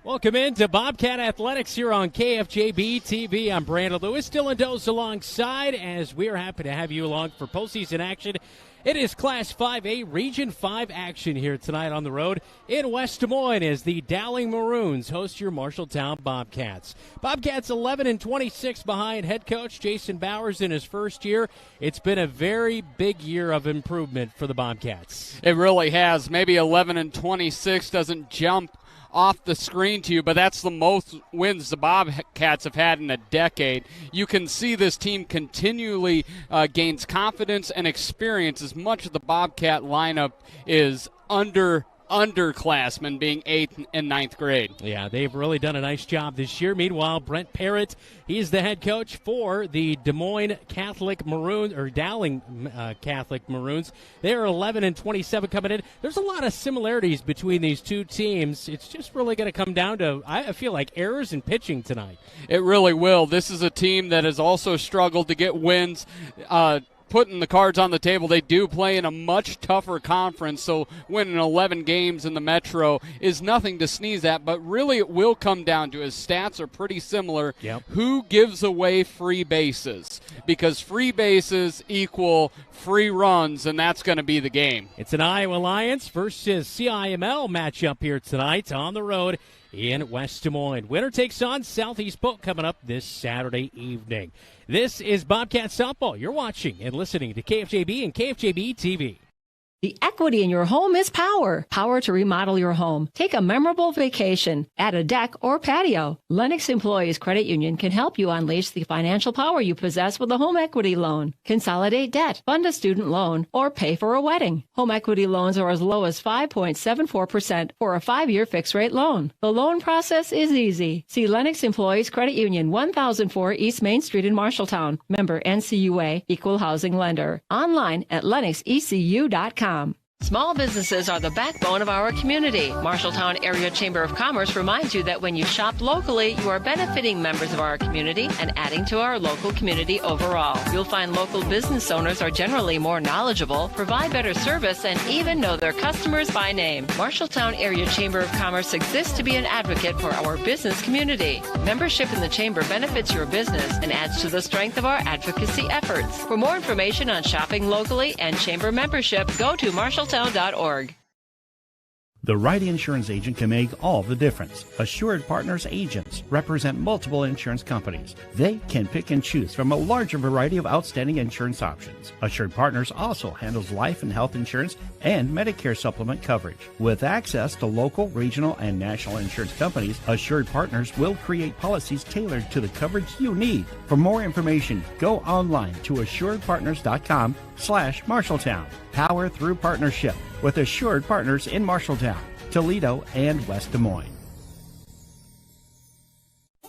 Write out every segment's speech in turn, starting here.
Welcome into Bobcat Athletics here on KFJB-TV. I'm Brandon Lewis. Dylan Doe's alongside as we are happy to have you along for postseason action. It is Class 5A Region 5 action here tonight on the road in West Des Moines as the Dowling Maroons host your Marshalltown Bobcats. Bobcats 11-26 behind head coach Jason Bowers in his first year. It's been a very big year of improvement for the Bobcats. It really has. Maybe 11-26 doesn't jump off the screen to you, but that's the most wins the Bobcats have had in a decade. You can see this team continually gains confidence and experience as much of the Bobcat lineup is underclassmen being 8th and 9th grade. Yeah, they've really done a nice job this year. Meanwhile, Brent Parrott, he's the head coach for the Des Moines Catholic Maroons, or Dowling Catholic Maroons. They're 11-27 coming in. There's a lot of similarities between these two teams. It's just really going to come down to, I feel like, errors in pitching tonight. It really will. This is a team that has also struggled to get wins. Putting the cards on the table, they do play in a much tougher conference, so winning 11 games in the Metro is nothing to sneeze at, but really it will come down to, his stats are pretty similar, who gives away free bases, because free bases equal free runs, and that's going to be the game. It's an Iowa Lions versus CIML matchup here tonight on the road in West Des Moines. Winner takes on Southeast Polk coming up this Saturday evening. This is Bobcat Softball. You're watching and listening to KFJB and KFJB-TV. The equity in your home is power. Power to remodel your home. Take a memorable vacation. Add a deck or patio. Lennox Employees Credit Union can help you unleash the financial power you possess with a home equity loan. Consolidate debt, fund a student loan, or pay for a wedding. Home equity loans are as low as 5.74% for a 5-year fixed-rate loan. The loan process is easy. See Lennox Employees Credit Union, 1004 East Main Street in Marshalltown. Member NCUA, Equal Housing Lender. Online at lennoxecu.com. Small businesses are the backbone of our community. Marshalltown Area Chamber of Commerce reminds you that when you shop locally, you are benefiting members of our community and adding to our local community overall. You'll find local business owners are generally more knowledgeable, provide better service, and even know their customers by name. Marshalltown Area Chamber of Commerce exists to be an advocate for our business community. Membership in the Chamber benefits your business and adds to the strength of our advocacy efforts. For more information on shopping locally and Chamber membership, go to Marshalltown.org. The right insurance agent can make all the difference. Assured Partners agents represent multiple insurance companies. They can pick and choose from a larger variety of outstanding insurance options. Assured Partners also handles life and health insurance and Medicare supplement coverage. With access to local, regional, and national insurance companies, Assured Partners will create policies tailored to the coverage you need. For more information, go online to assuredpartners.com/Marshalltown. Power through partnership with Assured Partners in Marshalltown, Toledo, and West Des Moines.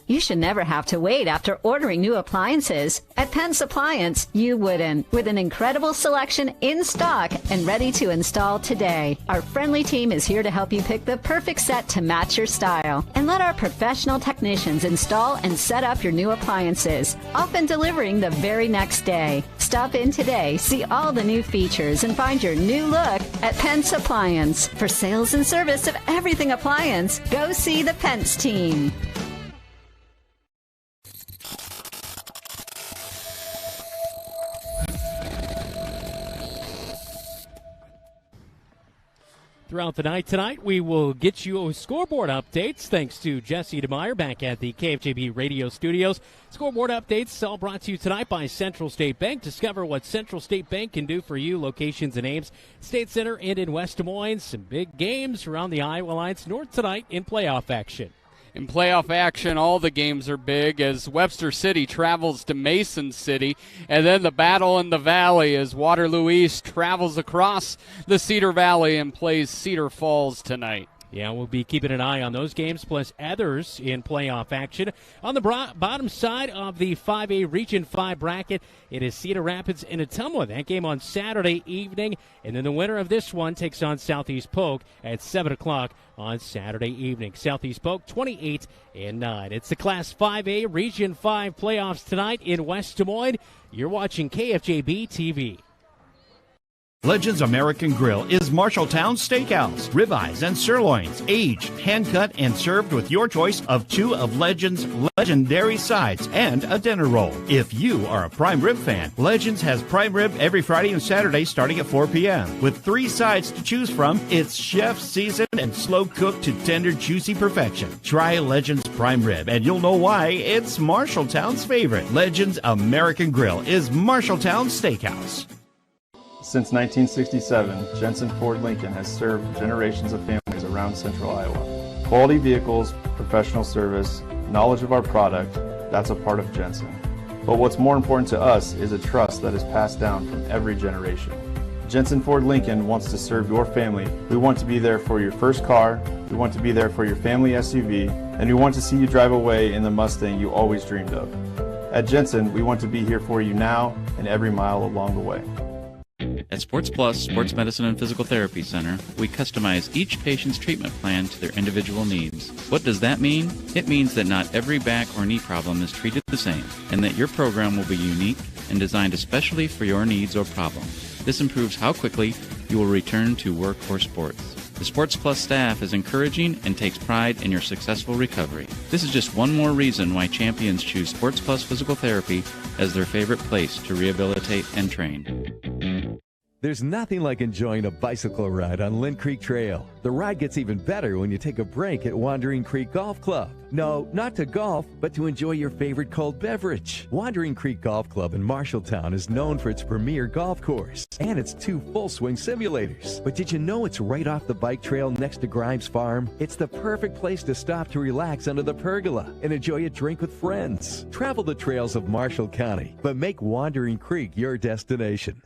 You should never have to wait after ordering new appliances. At Pence Appliance, you wouldn't. With an incredible selection in stock and ready to install today. Our friendly team is here to help you pick the perfect set to match your style. And let our professional technicians install and set up your new appliances, often delivering the very next day. Stop in today, see all the new features, and find your new look at Pence Appliance. For sales and service of everything appliance, go see the Pence team. Throughout the night tonight, we will get you scoreboard updates thanks to Jesse DeMeyer back at the KFJB radio studios. Scoreboard updates all brought to you tonight by Central State Bank. Discover what Central State Bank can do for you. Locations and Ames, State Center, and in West Des Moines. Some big games around the Iowa Lions North tonight in playoff action. In playoff action, all the games are big as Webster City travels to Mason City. And then the battle in the Valley as Waterloo East travels across the Cedar Valley and plays Cedar Falls tonight. Yeah, we'll be keeping an eye on those games, plus others in playoff action. On the bottom side of the 5A Region 5 bracket, it is Cedar Rapids and Ottumwa. That game on Saturday evening. And then the winner of this one takes on Southeast Polk at 7 o'clock on Saturday evening. Southeast Polk 28-9. It's the Class 5A Region 5 playoffs tonight in West Des Moines. You're watching KFJB-TV. Legends American Grill is Marshalltown Steakhouse. Ribeyes and sirloins, aged, hand-cut, and served with your choice of 2 of Legends' legendary sides and a dinner roll. If you are a prime rib fan, Legends has prime rib every Friday and Saturday starting at 4 p.m. With 3 sides to choose from, it's chef-seasoned and slow-cooked to tender, juicy perfection. Try Legends Prime Rib, and you'll know why it's Marshalltown's favorite. Legends American Grill is Marshalltown Steakhouse. Since 1967, Jensen Ford Lincoln has served generations of families around central Iowa. Quality vehicles, professional service, knowledge of our product, that's a part of Jensen. But what's more important to us is a trust that is passed down from every generation. Jensen Ford Lincoln wants to serve your family. We want to be there for your first car, we want to be there for your family SUV, and we want to see you drive away in the Mustang you always dreamed of. At Jensen, we want to be here for you now and every mile along the way. At Sports Plus Sports Medicine and Physical Therapy Center, we customize each patient's treatment plan to their individual needs. What does that mean? It means that not every back or knee problem is treated the same, and that your program will be unique and designed especially for your needs or problem. This improves how quickly you will return to work or sports. The Sports Plus staff is encouraging and takes pride in your successful recovery. This is just one more reason why champions choose Sports Plus Physical Therapy as their favorite place to rehabilitate and train. There's nothing like enjoying a bicycle ride on Lynn Creek Trail. The ride gets even better when you take a break at Wandering Creek Golf Club. No, not to golf, but to enjoy your favorite cold beverage. Wandering Creek Golf Club in Marshalltown is known for its premier golf course and its 2 full-swing simulators. But did you know it's right off the bike trail next to Grimes Farm? It's the perfect place to stop to relax under the pergola and enjoy a drink with friends. Travel the trails of Marshall County, but make Wandering Creek your destination.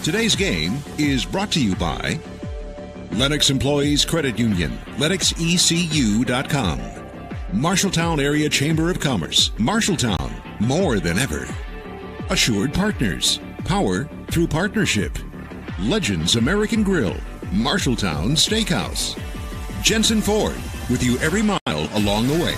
Today's game is brought to you by Lennox Employees Credit Union, LennoxECU.com, Marshalltown Area Chamber of Commerce, Marshalltown, more than ever. Assured Partners, power through partnership. Legends American Grill, Marshalltown Steakhouse. Jensen Ford, with you every mile along the way.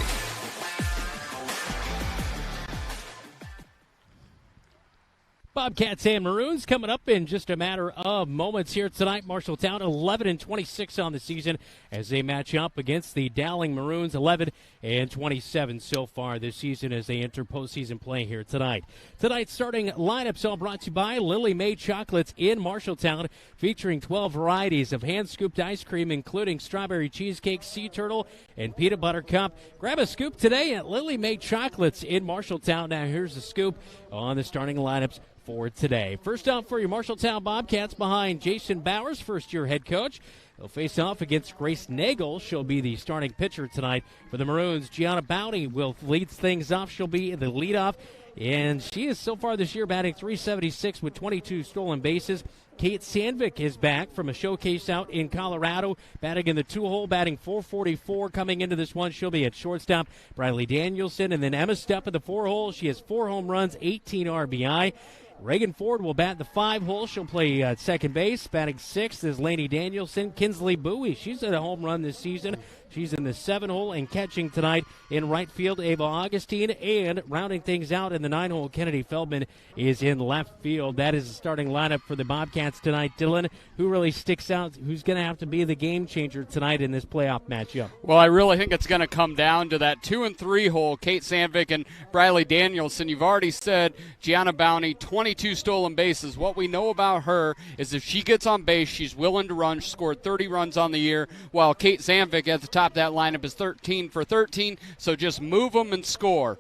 Bobcats and Maroons coming up in just a matter of moments here tonight. Marshalltown 11-26 on the season as they match up against the Dowling Maroons, 11-27 so far this season as they enter postseason play here tonight. Tonight's starting lineups all brought to you by Lily Mae Chocolates in Marshalltown, featuring 12 varieties of hand-scooped ice cream, including strawberry cheesecake, sea turtle, and peanut butter cup. Grab a scoop today at Lily Mae Chocolates in Marshalltown. Now here's the scoop on the starting lineups for today. First up for your Marshalltown Bobcats, behind Jason Bowers, first-year head coach. They'll face off against Grace Nagel. She'll be the starting pitcher tonight for the Maroons. Gianna Bowney will lead things off. She'll be the leadoff, and she is so far this year batting .376 with 22 stolen bases. Kate Sandvik is back from a showcase out in Colorado, batting in the 2-hole, batting .444 coming into this one. She'll be at shortstop. Briley Danielson, and then Emma Stepp at the 4-hole. She has 4 home runs, 18 RBI. Reagan Ford will bat the 5-hole. She'll play second base. Batting 6th is Lainey Danielson. Kinsley Bowie, she's at a home run this season. She's in the 7-hole, and catching tonight in right field, Ava Augustine. And rounding things out in the 9-hole, Kennedy Feldman is in left field. That is the starting lineup for the Bobcats tonight. Dylan, who really sticks out? Who's going to have to be the game changer tonight in this playoff matchup? Well, I really think it's going to come down to that 2 and 3 hole, Kate Sandvik and Briley Danielson. You've already said Gianna Bowney, 22 stolen bases. What we know about her is if she gets on base, she's willing to run. She scored 30 runs on the year, while Kate Sandvik at the top of that lineup is 13 for 13, so just move them and score.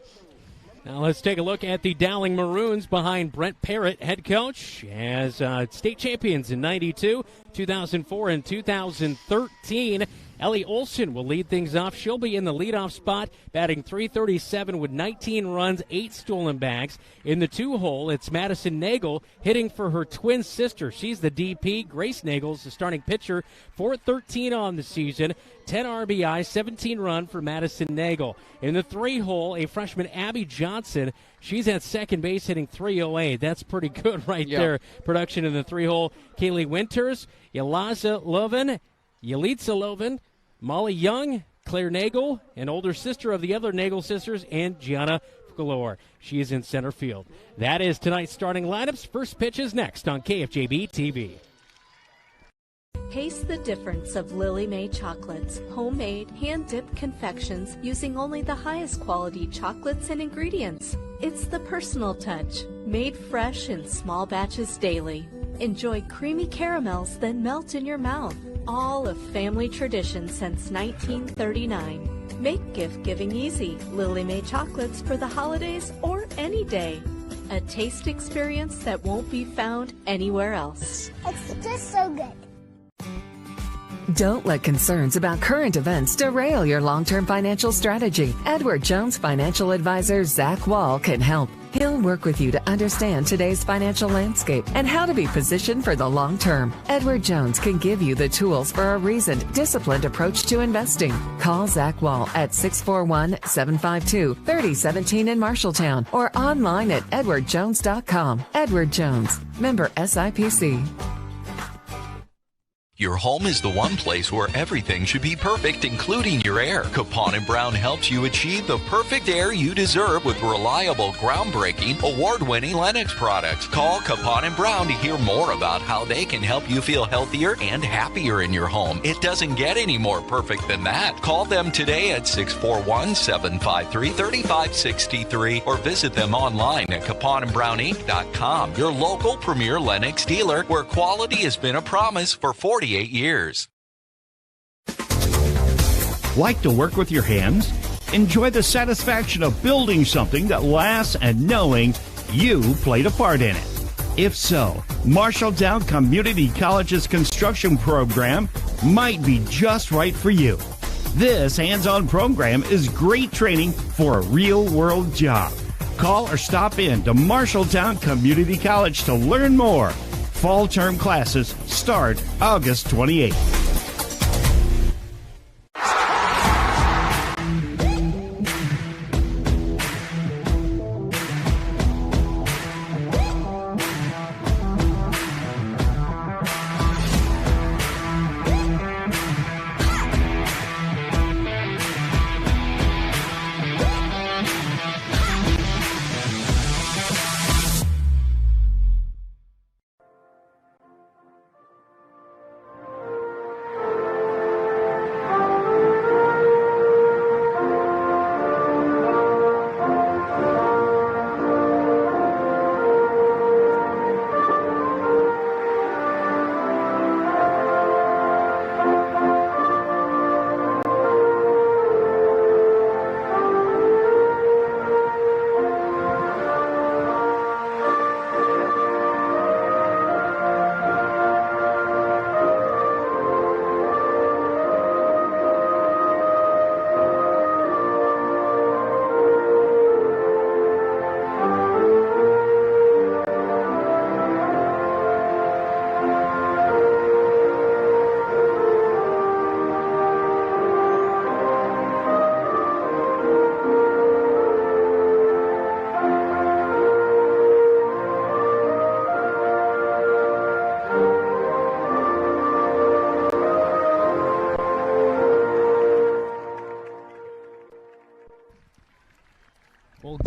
Now let's take a look at the Dowling Maroons behind Brent Parrott, head coach, as state champions in 92, 2004, and 2013. Ellie Olson will lead things off. She'll be in the leadoff spot, batting .337 with 19 runs, 8 stolen bags. In the 2-hole, it's Madison Nagel hitting for her twin sister. She's the DP. Grace Nagel's the starting pitcher, .413 on the season, 10 RBI, 17 run for Madison Nagel. In the 3-hole, a freshman, Abby Johnson, she's at second base hitting .308. That's pretty good right there. Production in the 3-hole. Kaylee Winters, Yalitza Lovin, Molly Young, Claire Nagel, an older sister of the other Nagel sisters, and Gianna galore. She is in center field. That is tonight's starting lineups. First pitch is next on KFJB-TV. Taste the difference of Lily May chocolates, homemade, hand-dipped confections using only the highest quality chocolates and ingredients. It's the personal touch, made fresh in small batches daily. Enjoy creamy caramels that melt in your mouth. All a family tradition since 1939. Make gift-giving easy. Lily May chocolates for the holidays or any day. A taste experience that won't be found anywhere else. It's just so good. Don't let concerns about current events derail your long-term financial strategy. Edward Jones financial advisor Zach Wall can help. He'll work with you to understand today's financial landscape and how to be positioned for the long term. Edward Jones can give you the tools for a reasoned, disciplined approach to investing. Call Zach Wall at 641-752-3017 in Marshalltown or online at edwardjones.com. Edward Jones, member SIPC. Your home is the one place where everything should be perfect, including your air. Capon & Brown helps you achieve the perfect air you deserve with reliable, groundbreaking, award-winning Lennox products. Call Capon & Brown to hear more about how they can help you feel healthier and happier in your home. It doesn't get any more perfect than that. Call them today at 641-753-3563 or visit them online at caponandbrowninc.com. Your local premier Lennox dealer, where quality has been a promise for 48 years. Like to work with your hands? Enjoy the satisfaction of building something that lasts and knowing you played a part in it. If so, Marshalltown Community College's construction program might be just right for you. This hands-on program is great training for a real-world job. Call or stop in to Marshalltown Community College to learn more. Fall term classes start August 28th.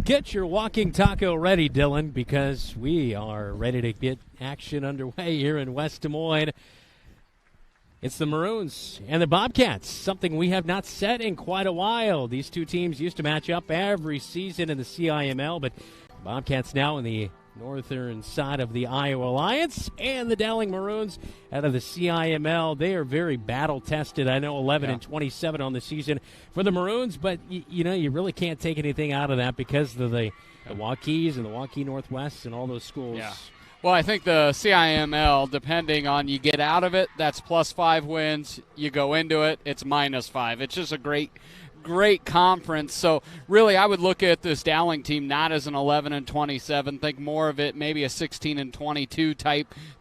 Get your walking taco ready, Dylan, because we are ready to get action underway here in West Des Moines. It's the Maroons and the Bobcats, something we have not said in quite a while. These two teams used to match up every season in the CIML, but Bobcats now in the northern side of the Iowa Alliance, and the Dowling Maroons out of the CIML. They are very battle-tested. I know 11-27 on the season for the Maroons, but you really can't take anything out of that because of the Waukees and the Waukee Northwest and all those schools. Yeah. Well, I think the CIML, depending on you get out of it, that's +5 wins. You go into it, it's -5. It's just a great conference. So really I would look at this Dowling team not as an 11-27, think more of it maybe a 16-22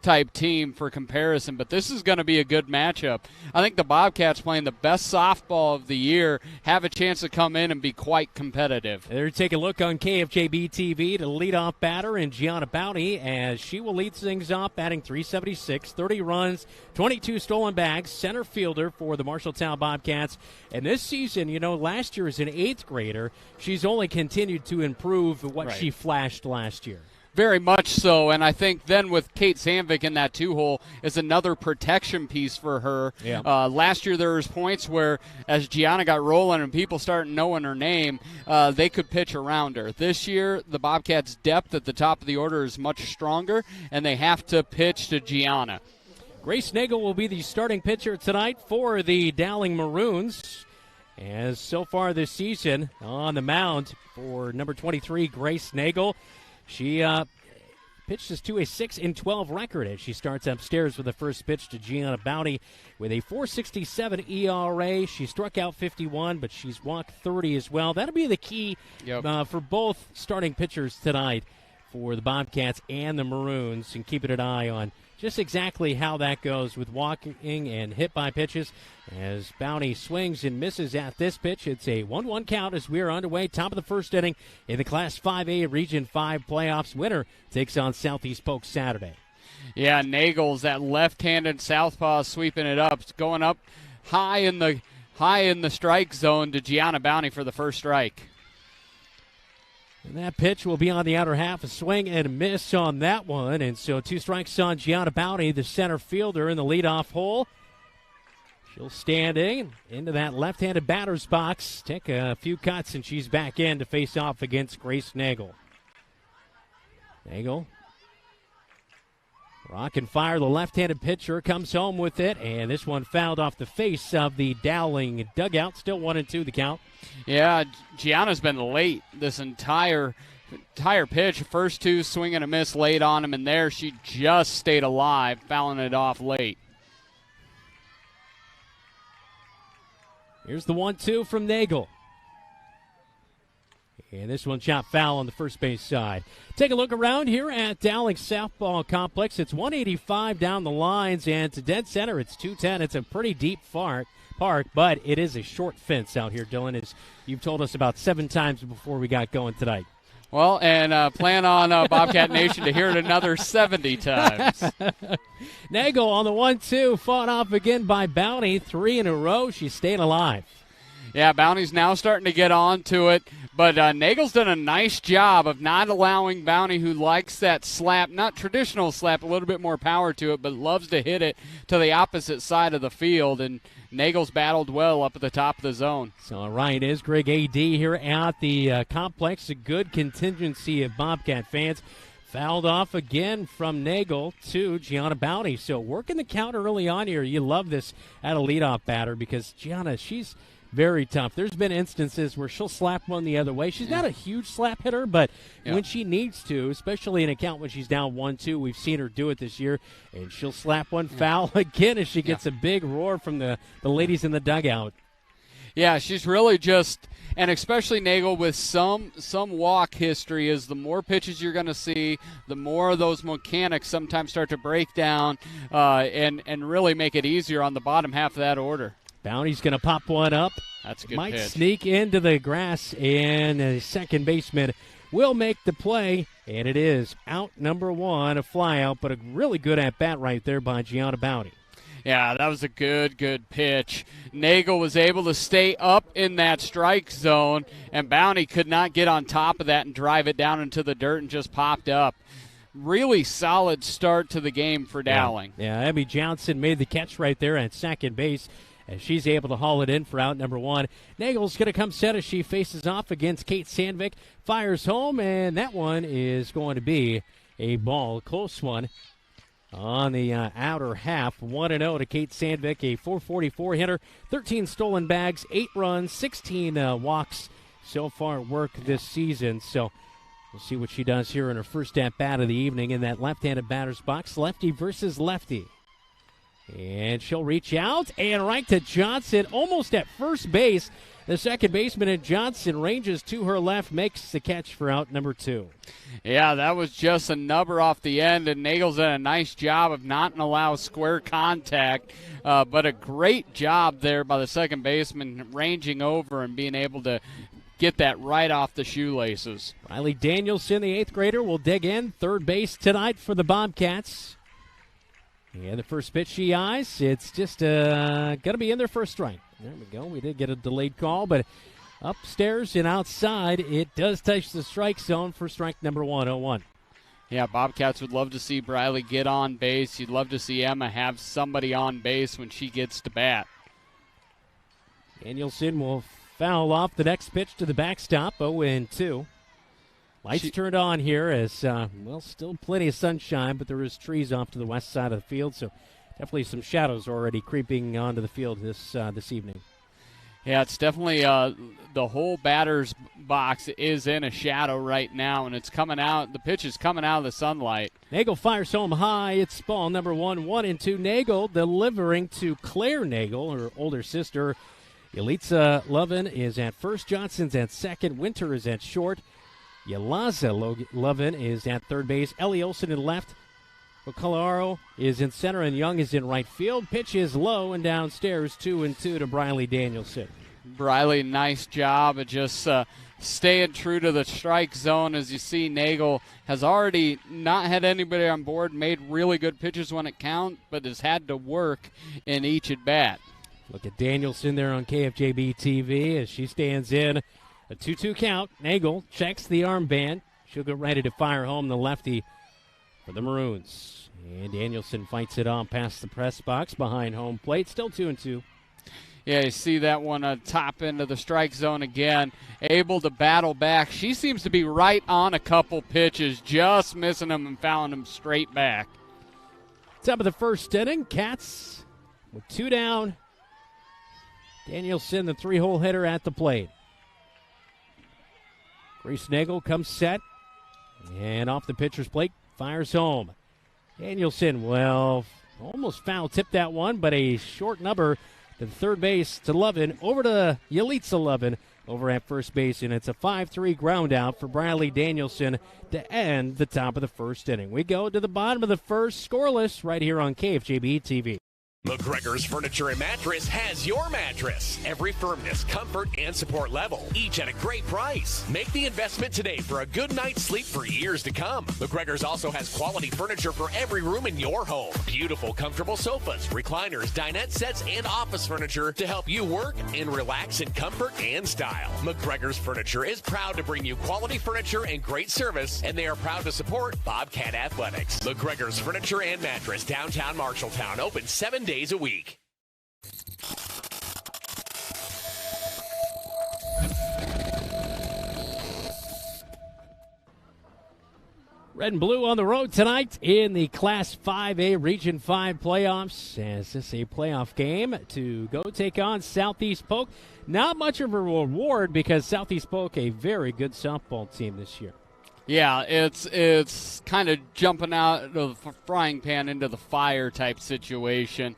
type team for comparison, but this is going to be a good matchup. I think the Bobcats, playing the best softball of the year, have a chance to come in and be quite competitive. They're taking a look on KFJB-TV to leadoff batter in Gianna Bounty, as she will lead things off, batting .376, 30 runs, 22 stolen bags, center fielder for the Marshalltown Bobcats. And this season, know, last year as an 8th grader, she's only continued to improve what Right. she flashed last year. Very much so, and I think then with Kate Sandvik in that 2-hole is another protection piece for her. Yeah. Last year there was points where as Gianna got rolling and people started knowing her name, they could pitch around her. This year the Bobcats' depth at the top of the order is much stronger, and they have to pitch to Gianna. Grace Nagel will be the starting pitcher tonight for the Dowling Maroons. As so far this season on the mound for number 23, Grace Nagel. She pitches to a 6-12 record as she starts upstairs with the first pitch to Gianna Bounty with a 4.67 ERA. She struck out 51, but she's walked 30 as well. That'll be the key for both starting pitchers tonight for the Bobcats and the Maroons, and keeping an eye on just exactly how that goes with walking and hit by pitches. As Bounty swings and misses at this pitch, it's a 1-1 count as we are underway. Top of the first inning in the Class 5A Region 5 playoffs. Winner takes on Southeast Polk Saturday. Yeah, Nagel's that left-handed southpaw sweeping it up, it's going up high in the strike zone to Gianna Bounty for the first strike. And that pitch will be on the outer half, a swing and a miss on that one. And so 2 strikes on Gianna Bounty, the center fielder in the leadoff hole. She'll stand in into that left-handed batter's box, take a few cuts, and she's back in to face off against Grace Nagel. Nagel, rock and fire, the left-handed pitcher comes home with it, and this one fouled off the face of the Dowling dugout. Still 1-2 the count. Yeah, Gianna's been late this entire pitch. First 2 swing and a miss late on him, and there she just stayed alive, fouling it off late. Here's the 1-2 from Nagel. And this one shot foul on the first base side. Take a look around here at Dowling Softball Complex. It's 185 down the lines, and to dead center, it's 210. It's a pretty deep park, but it is a short fence out here, Dylan, as you've told us about 7 times before we got going tonight. Well, and plan on Bobcat Nation to hear it another 70 times. Nagel on the 1-2, fought off again by Bounty. 3 in a row. She stayed alive. Yeah, Bounty's now starting to get on to it, but Nagel's done a nice job of not allowing Bounty, who likes that slap, not traditional slap, a little bit more power to it, but loves to hit it to the opposite side of the field, and Nagel's battled well up at the top of the zone. So Ryan Isgrig, AD, here at the complex. A good contingency of Bobcat fans. Fouled off again from Nagel to Gianna Bounty. So working the count early on here. You love this at a leadoff batter because Gianna, she's very tough. There's been instances where she'll slap one the other way. She's not a huge slap hitter, but when she needs to, especially in a count when she's down 1-2, we've seen her do it this year, and she'll slap one foul again as she gets a big roar from the ladies in the dugout. Yeah, she's really just, and especially Nagel with some walk history, is the more pitches you're going to see, the more of those mechanics sometimes start to break down and really make it easier on the bottom half of that order. Bounty's going to pop one up. That's a good Might pitch. sneak into the grass, and the second baseman will make the play, and it is out number 1, a fly out, but a really good at-bat right there by Gianna Bounty. Yeah, that was a good pitch. Nagel was able to stay up in that strike zone, and Bounty could not get on top of that and drive it down into the dirt and just popped up. Really solid start to the game for Dowling. Yeah, Abby Johnson made the catch right there at second base, as she's able to haul it in for out number 1. Nagel's going to come set as she faces off against Kate Sandvik. Fires home, and that one is going to be a ball, a close one. On the outer half, 1-0 to Kate Sandvik, a .444 hitter, 13 stolen bags, 8 runs, 16 walks so far at work this season. So we'll see what she does here in her first at-bat of the evening in that left-handed batter's box, lefty versus lefty. And she'll reach out and right to Johnson, almost at first base. The second baseman and Johnson ranges to her left, makes the catch for out number 2. Yeah, that was just a nubber off the end, and Nagel's done a nice job of not allow square contact, but a great job there by the second baseman ranging over and being able to get that right off the shoelaces. Riley Danielson, the 8th grader, will dig in. Third base tonight for the Bobcats. And the first pitch she eyes, it's just going to be in there for a strike. There we go. We did get a delayed call, but upstairs and outside, it does touch the strike zone for strike number 1, 0-1. Yeah, Bobcats would love to see Briley get on base. You'd love to see Emma have somebody on base when she gets to bat. Danielson will foul off the next pitch to the backstop, 0-2. Lights turned on here as, still plenty of sunshine, but there is trees off to the west side of the field, so definitely some shadows already creeping onto the field this evening. Yeah, it's definitely the whole batter's box is in a shadow right now, and it's coming out. The pitch is coming out of the sunlight. Nagel fires home high. It's ball number 1, 1-2. Nagel delivering to Claire Nagel, her older sister. Yelitsa Lovin is at first. Johnson's at second. Winter is at short. Yelaza Lovin is at third base. Ellie Olsen in left. Bocalaro is in center, and Young is in right field. Pitch is low and downstairs, 2-2 to Briley Danielson. Briley, nice job of just staying true to the strike zone. As you see, Nagel has already not had anybody on board, made really good pitches when it counts, but has had to work in each at bat. Look at Danielson there on KFJB-TV as she stands in. A 2-2 count. Nagel checks the armband. She'll get ready to fire home the lefty for the Maroons. And Danielson fights it on past the press box behind home plate. Still 2-2. Yeah, you see that one top into the strike zone again. Able to battle back. She seems to be right on a couple pitches, just missing them and fouling them straight back. Top of the first inning. Cats with 2 down. Danielson, the 3-hole hitter at the plate. Grace Nagel comes set. And off the pitcher's plate, fires home. Danielson, almost foul tipped that one, but a short number to third base to Lovin. Over to Yelitsa Lovin over at first base, and it's a 5-3 ground out for Briley Danielson to end the top of the first inning. We go to the bottom of the first, scoreless, right here on KFJB-TV. McGregor's Furniture and Mattress has your mattress. Every firmness, comfort, and support level, each at a great price. Make the investment today for a good night's sleep for years to come. McGregor's also has quality furniture for every room in your home. Beautiful, comfortable sofas, recliners, dinette sets, and office furniture to help you work and relax in comfort and style. McGregor's Furniture is proud to bring you quality furniture and great service, and they are proud to support Bobcat Athletics. McGregor's Furniture and Mattress, downtown Marshalltown, open 7 days a week. Red and blue on the road tonight in the Class 5A Region 5 playoffs. As this is a playoff game to go take on Southeast Polk. Not much of a reward because Southeast Polk, a very good softball team this year. Yeah, it's kind of jumping out of the frying pan into the fire type situation.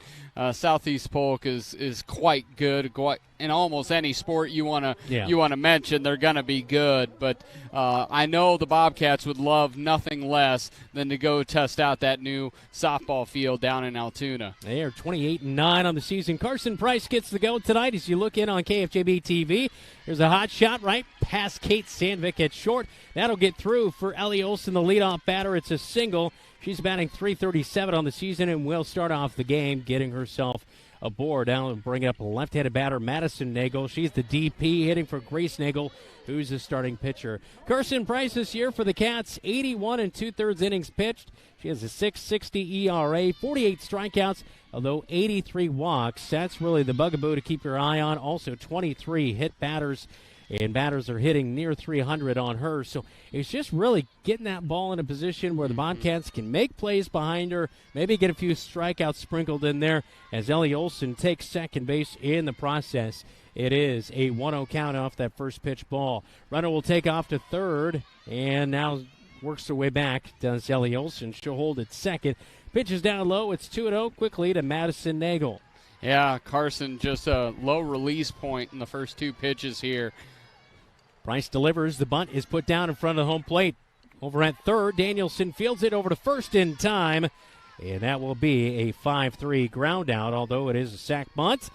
Southeast Polk is quite good. In almost any sport you want to mention, they're going to be good. But I know the Bobcats would love nothing less than to go test out that new softball field down in Altoona. They are 28-9 on the season. Carson Price gets the go tonight as you look in on KFJB-TV. There's a hot shot right past Kate Sandvik at short. That'll get through for Ellie Olsen, the leadoff batter. It's a single. She's batting .337 on the season and will start off the game getting herself aboard. Now we'll bring up a left-handed batter, Madison Nagel. She's the DP hitting for Grace Nagel, who's the starting pitcher. Carson Price this year for the Cats, 81 2/3 innings pitched. She has a .660 ERA, 48 strikeouts, although 83 walks. That's really the bugaboo to keep your eye on. Also 23 hit batters, and batters are hitting near 300 on her. So it's just really getting that ball in a position where the Bobcats can make plays behind her, maybe get a few strikeouts sprinkled in there as Ellie Olsen takes second base in the process. It is a 1-0 count off that first pitch ball. Runner will take off to third, and now works her way back, does Ellie Olsen. She'll hold at second. Pitches down low. It's 2-0 quickly to Madison Nagel. Yeah, Carson just a low release point in the first two pitches here. Price delivers. The bunt is put down in front of the home plate. Over at third, Danielson fields it over to first in time, and that will be a 5-3 ground out, although it is a sac bunt,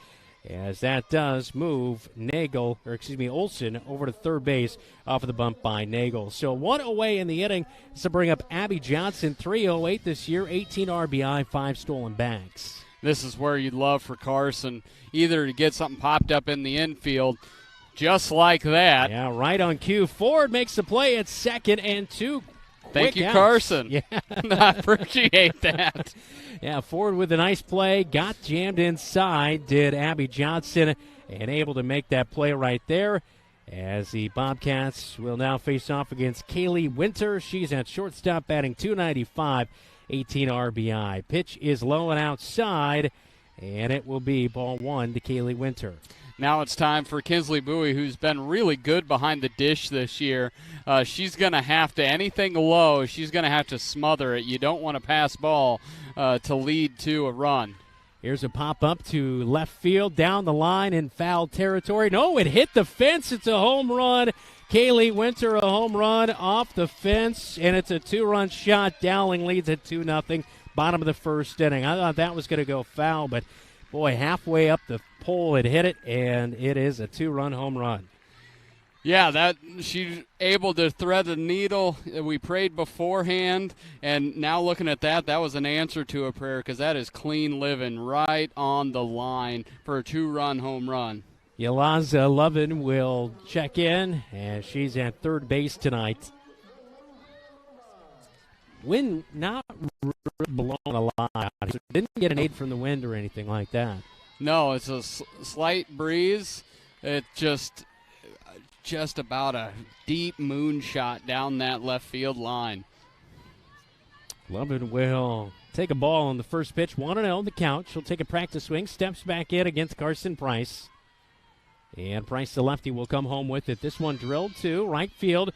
as that does move Olsen over to third base off of the bunt by Nagel. So one away in the inning. This will bring up Abby Johnson, 308 this year, 18 RBI, 5 stolen bags. This is where you'd love for Carson either to get something popped up in the infield, just like that. Yeah, right on cue. Ford makes the play at 2nd and 2. Thank you, outs. Carson. Yeah. I appreciate that. Yeah, Ford with a nice play. Got jammed inside, did Abby Johnson, and able to make that play right there. As the Bobcats will now face off against Kaylee Winter. She's at shortstop, batting .295, 18 RBI. Pitch is low and outside, and it will be ball 1 to Kaylee Winter. Now it's time for Kinsley Bowie, who's been really good behind the dish this year. She's going to have to, anything low, she's going to have to smother it. You don't want to pass ball to lead to a run. Here's a pop-up to left field, down the line in foul territory. No, it hit the fence. It's a home run. Kaylee Winter, a home run off the fence, and it's a 2-run shot. Dowling leads at 2-0, bottom of the first inning. I thought that was going to go foul, but boy, halfway up the pole it hit it, and it is a 2-run home run. Yeah, that she's able to thread the needle. We prayed beforehand, and now looking at that, that was an answer to a prayer because that is clean living right on the line for a 2-run home run. Yalaza Lovin will check in, and she's at third base tonight. Wind not really blowing a lot. So didn't get an aid from the wind or anything like that. No, it's a slight breeze. It just about a deep moonshot down that left field line. Lovin will take a ball on the first pitch, 1-0 the count. She'll take a practice swing, steps back in against Carson Price. And Price, the lefty, will come home with it. This one drilled to right field.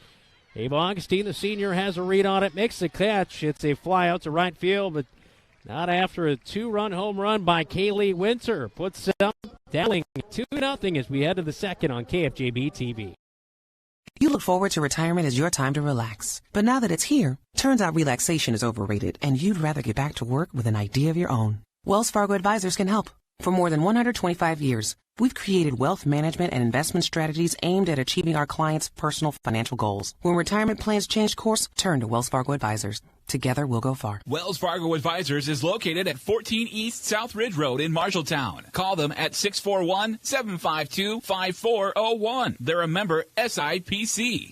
Abe Augustine, the senior, has a read on it, makes the catch. It's a fly out to right field, but not after a 2-run home run by Kaylee Winter. Puts up Dowling 2-0 as we head to the second on KFJB-TV. You look forward to retirement as your time to relax. But now that it's here, turns out relaxation is overrated and you'd rather get back to work with an idea of your own. Wells Fargo Advisors can help. For more than 125 years, we've created wealth management and investment strategies aimed at achieving our clients' personal financial goals. When retirement plans change course, turn to Wells Fargo Advisors. Together, we'll go far. Wells Fargo Advisors is located at 14 East South Ridge Road in Marshalltown. Call them at 641-752-5401. They're a member SIPC.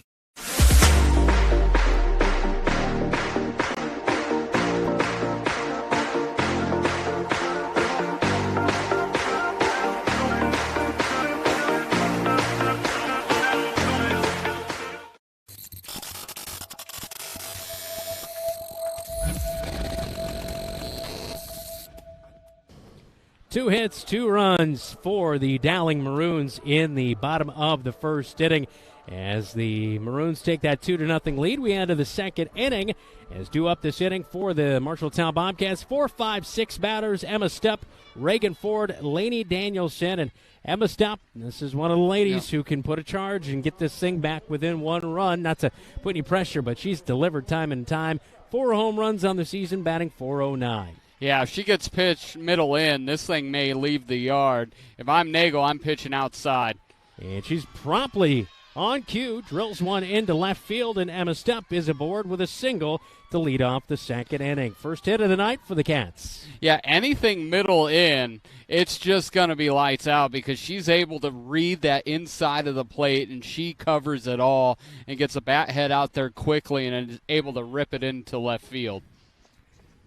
Two hits, 2 runs for the Dowling Maroons in the bottom of the first inning. As the Maroons take that 2-0 lead, we enter the second inning. As due up this inning for the Marshalltown Bobcats, 4, 5, 6 batters. Emma Stupp, Reagan Ford, Lainey Danielson, and Emma Stupp. This is one of the ladies who can put a charge and get this thing back within 1 run. Not to put any pressure, but she's delivered time and time. 4 home runs on the season, batting .409. Yeah, if she gets pitched middle in, this thing may leave the yard. If I'm Nagel, I'm pitching outside. And she's promptly on cue, drills one into left field, and Emma Stupp is aboard with a single to lead off the second inning. First hit of the night for the Cats. Yeah, anything middle in, it's just going to be lights out because she's able to read that inside of the plate, and she covers it all and gets a bat head out there quickly and is able to rip it into left field.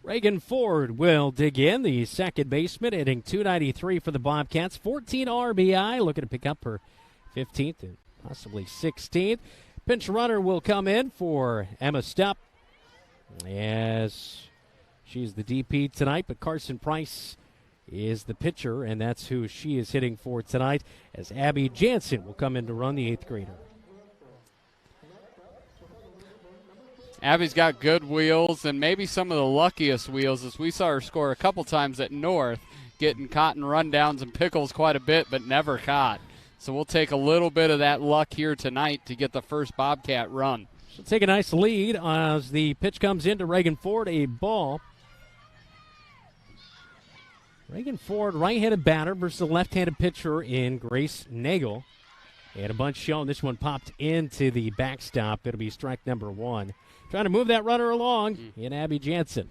Reagan Ford will dig in, the second baseman, hitting .293 for the Bobcats. 14 RBI, looking to pick up her 15th and possibly 16th. Pinch runner will come in for Emma Stupp, as she's the DP tonight, but Carson Price is the pitcher, and that's who she is hitting for tonight, as Abby Jansen will come in to run the 8th grader. Abby's got good wheels and maybe some of the luckiest wheels, as we saw her score a couple times at North, getting caught in rundowns and pickles quite a bit, but never caught. So we'll take a little bit of that luck here tonight to get the first Bobcat run. She'll take a nice lead as the pitch comes into Reagan Ford, a ball. Reagan Ford, right-handed batter versus the left-handed pitcher in Grace Nagel. And a bunch shown. This one popped into the backstop. It'll be strike number 1. Trying to move that runner along in Abby Jansen.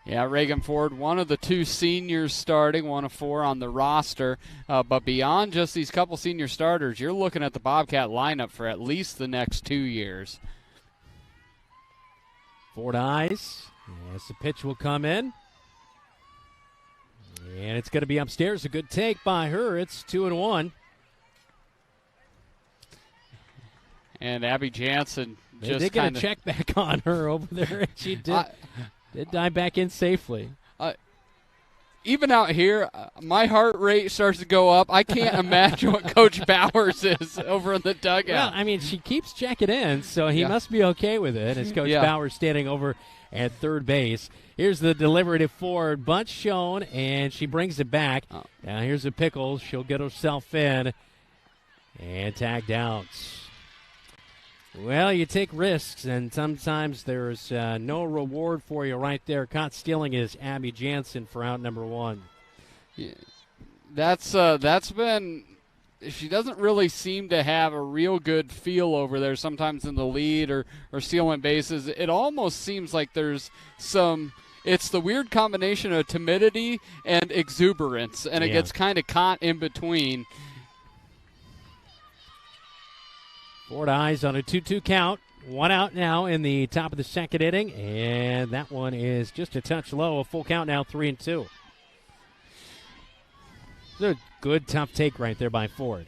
Yeah, Reagan Ford, one of the 2 seniors starting, one of 4 on the roster. But beyond just these couple senior starters, you're looking at the Bobcat lineup for at least the next 2 years. Ford eyes as the pitch will come in. And it's going to be upstairs. A good take by her. It's 2-1. And Abby Jansen just they get a check back on her over there. And she did dive back in safely. Even out here, my heart rate starts to go up. I can't imagine what Coach Bowers is over in the dugout. Well, I mean, she keeps checking in, so he must be okay with it as Coach Bowers standing over at third base. Here's the delivery to Ford. Bunt shown, and she brings it back. Now here's a pickle. She'll get herself in and tagged out. Well, you take risks, and sometimes there's no reward for you right there. Caught stealing is Abby Jansen for out number 1. Yeah, that's been. She doesn't really seem to have a real good feel over there. Sometimes in the lead or stealing bases, it almost seems like there's some. It's the weird combination of timidity and exuberance, and it gets kind of caught in between. Ford eyes on a 2-2 count. 1 out now in the top of the second inning, and that one is just a touch low. A full count now, 3-2. It's a good, tough take right there by Ford.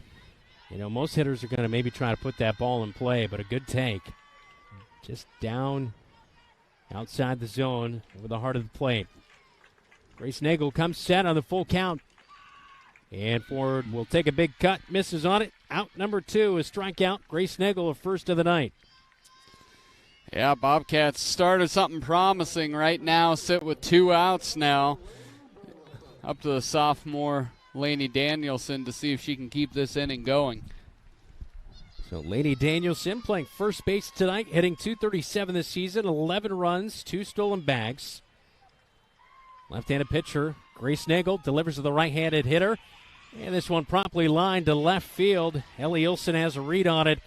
You know, most hitters are going to maybe try to put that ball in play, but a good take. Just down outside the zone over the heart of the plate. Grace Nagel comes set on the full count. And Ford will take a big cut, misses on it. Out number 2, a strikeout. Grace Nagel, first of the night. Yeah, Bobcats started something promising right now. Sit with 2 outs now. Up to the sophomore Lainey Danielson to see if she can keep this inning going. So Lainey Danielson playing first base tonight, hitting .237 this season, 11 runs, 2 stolen bags. Left-handed pitcher, Grace Nagel, delivers to the right-handed hitter. And this one promptly lined to left field. Ellie Olsen has a read on it.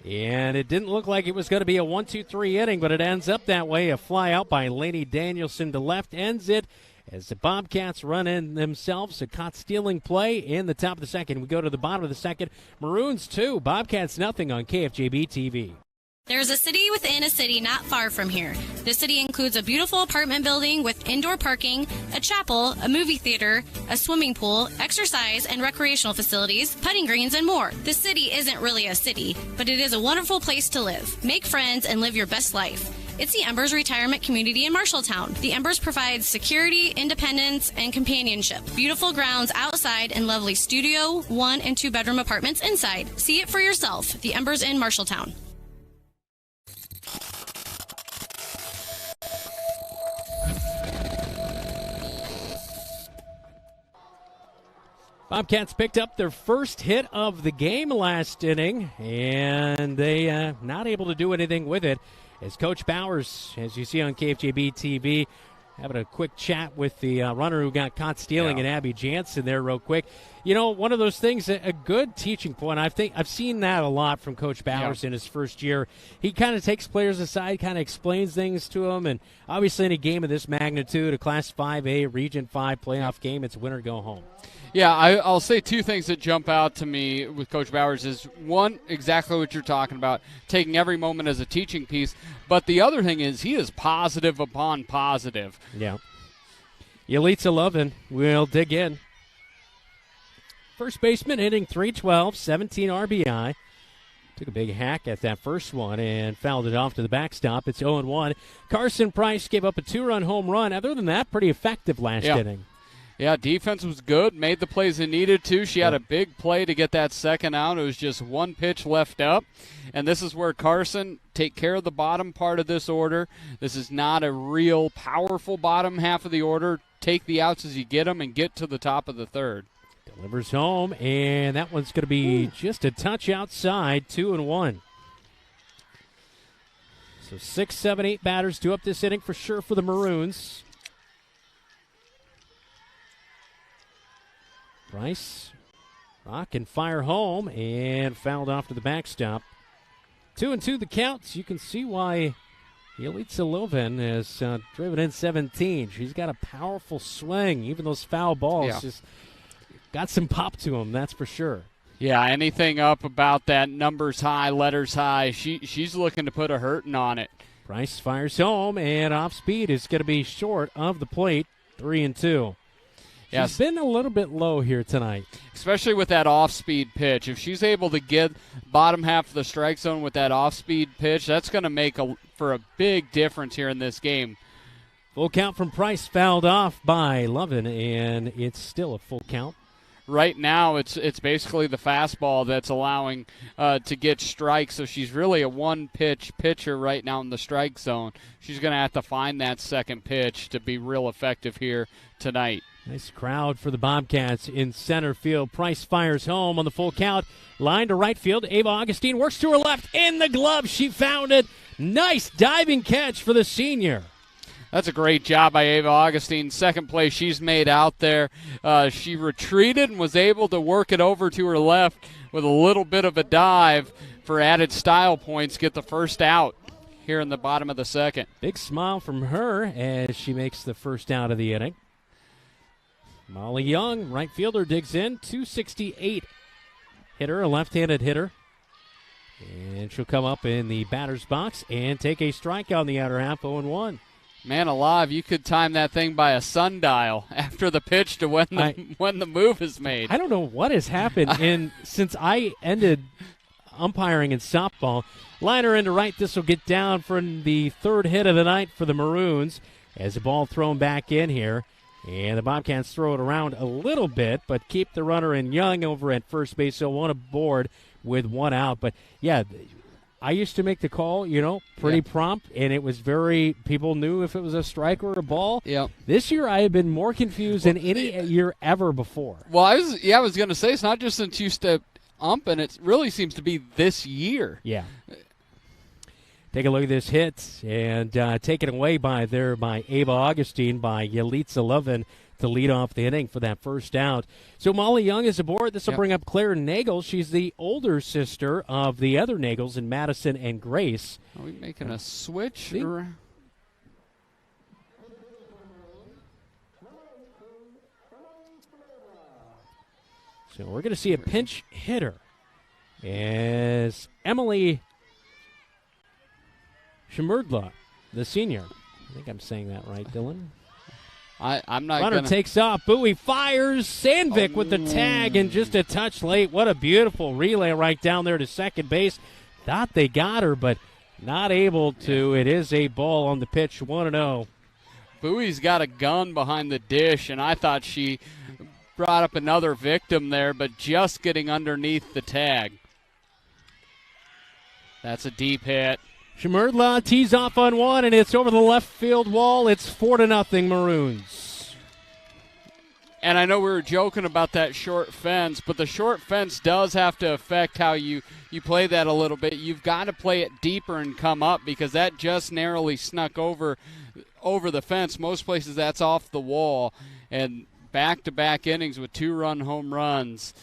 And it didn't look like it was going to be a 1-2-3 inning, but it ends up that way. A fly out by Lainey Danielson to left ends it as the Bobcats run in themselves. A caught stealing play in the top of the second. We go to the bottom of the second. Maroons 2, Bobcats nothing on KFJB-TV. There's a city within a city not far from here. The city includes a beautiful apartment building with indoor parking, a chapel, a movie theater, a swimming pool, exercise and recreational facilities, putting greens, and more. The city isn't really a city, but it is a wonderful place to live. Make friends and live your best life. It's the Embers Retirement Community in Marshalltown. The Embers provides security, independence, and companionship. Beautiful grounds outside and lovely studio, 1 and 2 bedroom apartments inside. See it for yourself. The Embers in Marshalltown. Bobcats picked up their first hit of the game last inning, and they not able to do anything with it. As Coach Bowers, as you see on KFJB-TV, having a quick chat with the runner who got caught stealing, and Abby Jansen there real quick. You know, one of those things, a good teaching point. I think I've seen that a lot from Coach Bowers in his first year. He kind of takes players aside, kind of explains things to them, and obviously in a game of this magnitude, a Class 5A, Region 5 playoff game, it's win or go home. Yeah, I'll say 2 things that jump out to me with Coach Bowers is, one, exactly what you're talking about, taking every moment as a teaching piece, but the other thing is he is positive upon positive. Yeah. Yelitsa Lovin will dig in. First baseman hitting .312, 17 RBI. Took a big hack at that first one and fouled it off to the backstop. It's 0-1. Carson Price gave up a 2-run home run. Other than that, pretty effective last inning. Yeah, defense was good, made the plays it needed to. She had a big play to get that second out. It was just 1 pitch left up. And this is where Carson take care of the bottom part of this order. This is not a real powerful bottom half of the order. Take the outs as you get them and get to the top of the third. Delivers home, and that one's going to be just a touch outside, 2-1. So 6, 7, 8 batters due up this inning for sure for the Maroons. Price, rock and fire home, and fouled off to the backstop. 2-2 the counts. You can see why Yelitsa Loven has driven in 17. She's got a powerful swing. Even those foul balls just got some pop to them, that's for sure. Yeah, anything up about that numbers high, letters high, she's looking to put a hurting on it. Price fires home, and off speed is going to be short of the plate, 3-2. Yes. She's been a little bit low here tonight. Especially with that off-speed pitch. If she's able to get bottom half of the strike zone with that off-speed pitch, that's going to make for a big difference here in this game. Full count from Price, fouled off by Lovin, and it's still a full count. Right now, it's basically the fastball that's allowing to get strikes, so she's really a one-pitch pitcher right now in the strike zone. She's going to have to find that second pitch to be real effective here tonight. Nice crowd for the Bobcats in center field. Price fires home on the full count. Line to right field. Ava Augustine works to her left. In the glove. She found it. Nice diving catch for the senior. That's a great job by Ava Augustine. Second play she's made out there. She retreated and was able to work it over to her left with a little bit of a dive for added style points. Get the first out here in the bottom of the second. Big smile from her as she makes the first out of the inning. Molly Young, right fielder, digs in. 268 hitter, a left-handed hitter. And she'll come up in the batter's box and take a strike on the outer half, 0-1. Man alive, you could time that thing by a sundial after the pitch to when the move is made. I don't know what has happened since I ended umpiring in softball. Liner into right, this will get down for the third hit of the night for the Maroons as the ball thrown back in here. And the Bobcats throw it around a little bit, but keep the runner in Young over at first base, so one aboard with one out. But, yeah, I used to make the call, pretty prompt, and it was people knew if it was a strike or a ball. Yep. This year I have been more confused than any year ever before. Well, I was going to say, it's not just since you stepped ump, and it really seems to be this year. Yeah. Take a look at this hit, and taken away by Ava Augustine by Yelitsa Lovin to lead off the inning for that first out. So Molly Young is aboard. This will bring up Claire Nagel. She's the older sister of the other Nagels in Madison and Grace. Are we making a switch? So we're going to see a pinch hitter as Emily Shemurdla, the senior. I think I'm saying that right, Dylan. I'm not. Runner takes off. Bowie fires. Sandvik with the tag and just a touch late. What a beautiful relay right down there to second base. Thought they got her, but not able to. It is a ball on the pitch, 1-0. Bowie's got a gun behind the dish, and I thought she brought up another victim there, but just getting underneath the tag. That's a deep hit. Shemurdla tees off on one, and it's over the left field wall. It's 4-0 Maroons. And I know we were joking about that short fence, but the short fence does have to affect how you play that a little bit. You've got to play it deeper and come up because that just narrowly snuck over the fence. Most places that's off the wall. And back-to-back innings with 2-run home runs,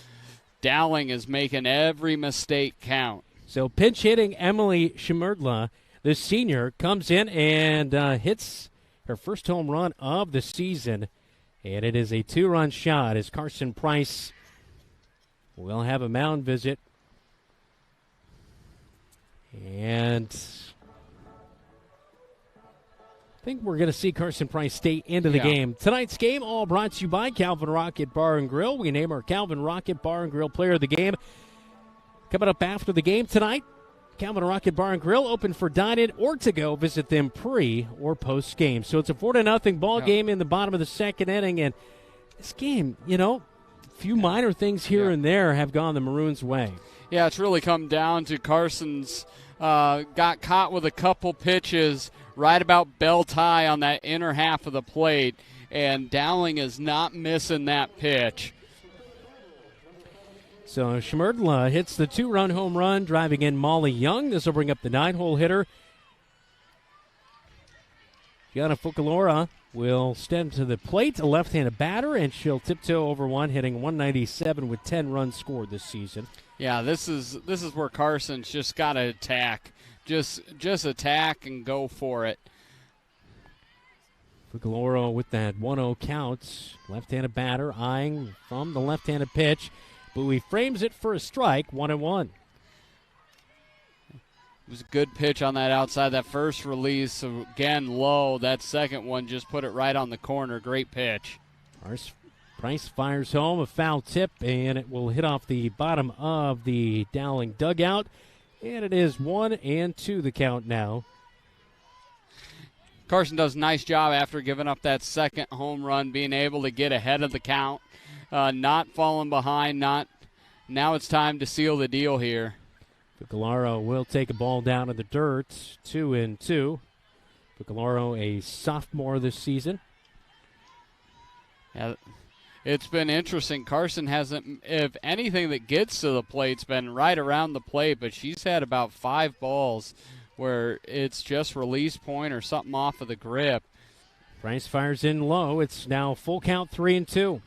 Dowling is making every mistake count. So pinch hitting Emily Shemurdla, the senior, comes in and hits her first home run of the season. And it is a 2-run shot as Carson Price will have a mound visit. And I think we're going to see Carson Price stay into the game. Tonight's game all brought to you by Calvin Rocket Bar and Grill. We name our Calvin Rocket Bar and Grill player of the game. Coming up after the game tonight, Calvin Rocket Bar and Grill open for dine-in or to go. Visit them pre or post game. So it's a 4-0 ball game in the bottom of the second inning. And this game, a few minor things here and there have gone the Maroons' way. Yeah, it's really come down to Carson's got caught with a couple pitches right about belt high on that inner half of the plate. And Dowling is not missing that pitch. So Shemurdla hits the 2-run home run, driving in Molly Young. This will bring up the 9-hole hitter. Gianna Fukalora will stand to the plate, a left-handed batter, and she'll tiptoe over one, hitting 197 with 10 runs scored this season. Yeah, this is where Carson's just got to attack. Just attack and go for it. Fucaloro with that 1-0 count. Left-handed batter eyeing from the left-handed pitch. Bowie frames it for a strike, 1-1. It was a good pitch on that outside. That first release, again, low. That second one just put it right on the corner. Great pitch. Price fires home a foul tip, and it will hit off the bottom of the Dowling dugout. And it is 1-2 the count now. Carson does a nice job after giving up that second home run, being able to get ahead of the count, not falling behind. Now it's time to seal the deal here. Fucalaro will take a ball down in the dirt, 2-2. Fucalaro, a sophomore this season. Yeah, it's been interesting. Carson hasn't, if anything that gets to the plate's been right around the plate, but she's had about 5 balls where it's just release point or something off of the grip. Price fires in low. It's now full count, 3-2.